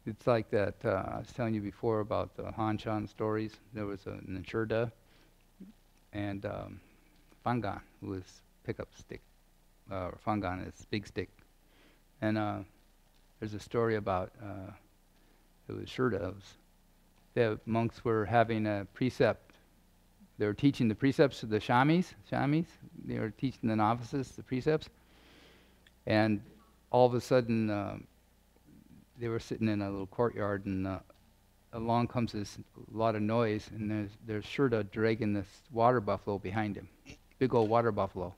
Speaker 3: It's like that, I was telling you before about the Hanshan stories. There was an Nchurda and Fangan, who was pickup stick. Fangan is big stick. And there's a story about, it was Shurda. The monks were having a precept. They were teaching the precepts to the shamis. They were teaching the novices the precepts. And all of a sudden, they were sitting in a little courtyard, and along comes this lot of noise, and there's Shurda dragging this water buffalo behind him, big old water buffalo,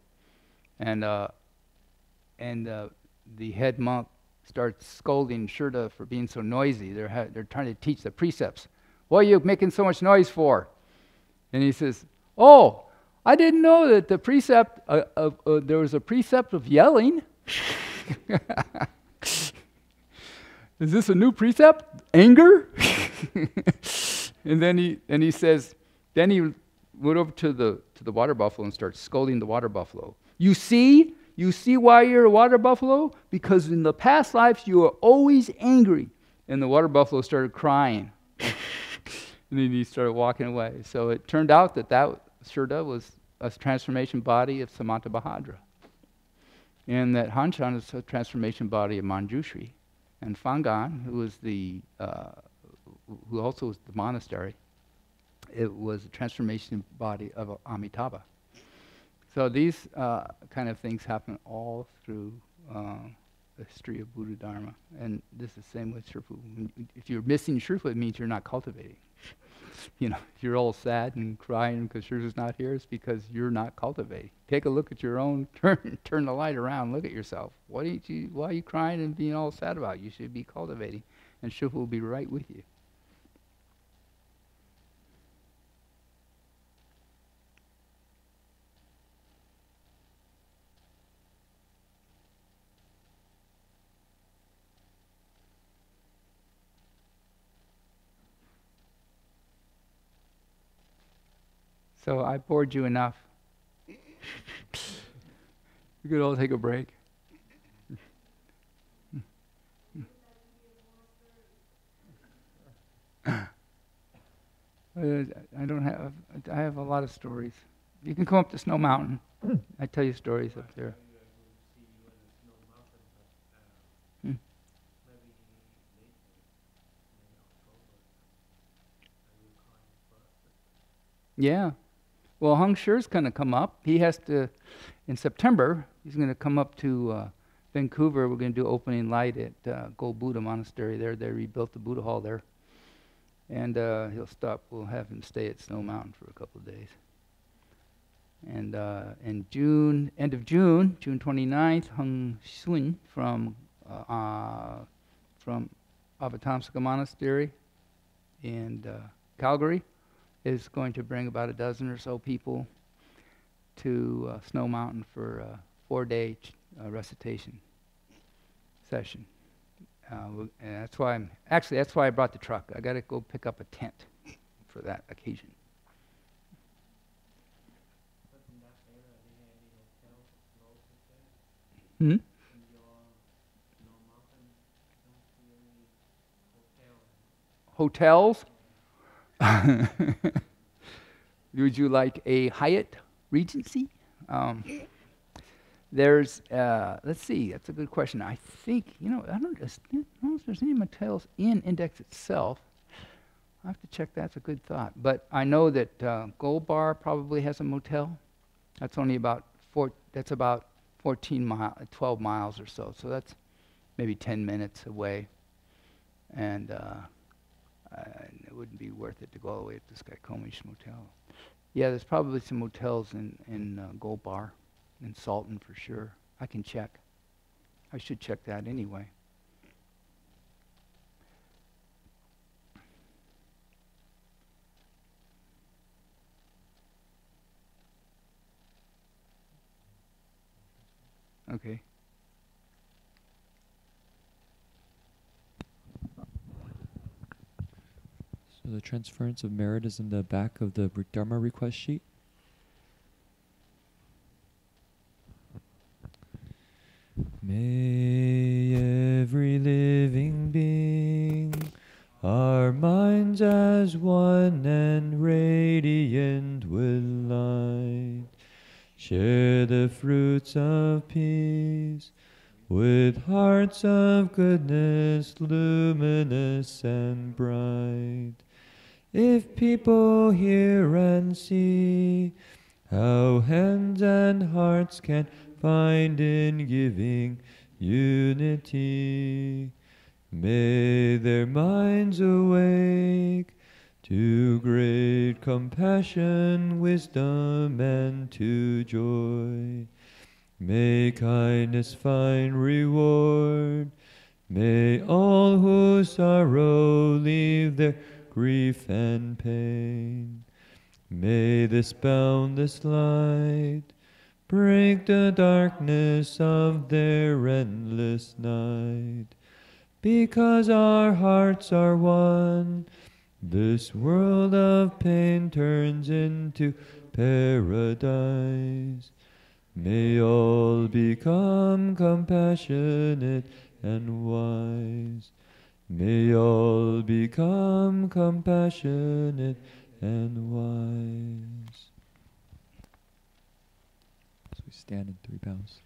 Speaker 3: and the head monk starts scolding Shurda for being so noisy. They're trying to teach the precepts. What are you making so much noise for? And he says, "Oh, I didn't know that the precept there was a precept of yelling." Is this a new precept? Anger? And then he says, then he went over to the water buffalo and started scolding the water buffalo. You see why you're a water buffalo? Because in the past lives you were always angry. And the water buffalo started crying. And then he started walking away. So it turned out that Shurda was a transformation body of Samantabhadra. And that Hanshan is a transformation body of Manjushri. And Fangan, who also was the monastery, it was a transformation body of Amitabha. So these kind of things happen all through the history of Buddha Dharma. And this is the same with Shifu. If you're missing Shifu, it means you're not cultivating. You know, if you're all sad and crying because Shifu's not here, it's because you're not cultivating. Take a look at your own, turn the light around, look at yourself. Why are you crying and being all sad about it? You should be cultivating, and Shifu will be right with you. So I bored you enough. We could all take a break. I have a lot of stories. You can come up to Snow Mountain. I tell you stories up there. Yeah. Well, Hung Shure's going to come up. He has to, in September, he's going to come up to Vancouver. We're going to do opening light at Gold Buddha Monastery there. They rebuilt the Buddha Hall there. And he'll stop. We'll have him stay at Snow Mountain for a couple of days. And in June, end of June, June 29th, Hung Sun from Avatamsaka Monastery in Calgary is going to bring about a dozen or so people to Snow Mountain for a 4-day recitation session And that's why that's why I brought the truck. I got to go pick up a tent for that occasion.
Speaker 4: But in that area, are there any hotels close there?
Speaker 3: Hmm?
Speaker 4: In your mountain, don't see any hotel.
Speaker 3: Hotels? Would you like a Hyatt Regency? There's, let's see, that's a good question. I think, I don't know if there's any motels in Index itself. I have to check. That's a good thought. But I know that Gold Bar probably has a motel. That's only about 12 miles or so. So that's maybe 10 minutes away. And it wouldn't be worth it to go all the way to Skycomish Motel. Yeah, there's probably some motels in Gold Bar, in Salton for sure. I can check. I should check that anyway. Okay.
Speaker 1: So the transference of merit is in the back of the Dharma request sheet. May every living being, our minds as one and radiant with light, share the fruits of peace with hearts of goodness, luminous and bright. If people hear and see how hands and hearts can find in giving unity, may their minds awake to great compassion, wisdom, and to joy. May kindness find reward. May all who sorrow leave their grief and pain. May this boundless light break the darkness of their endless night. Because our hearts are one, this world of pain turns into paradise. May all become compassionate and wise. May all become compassionate and wise. So we stand in 3 bows.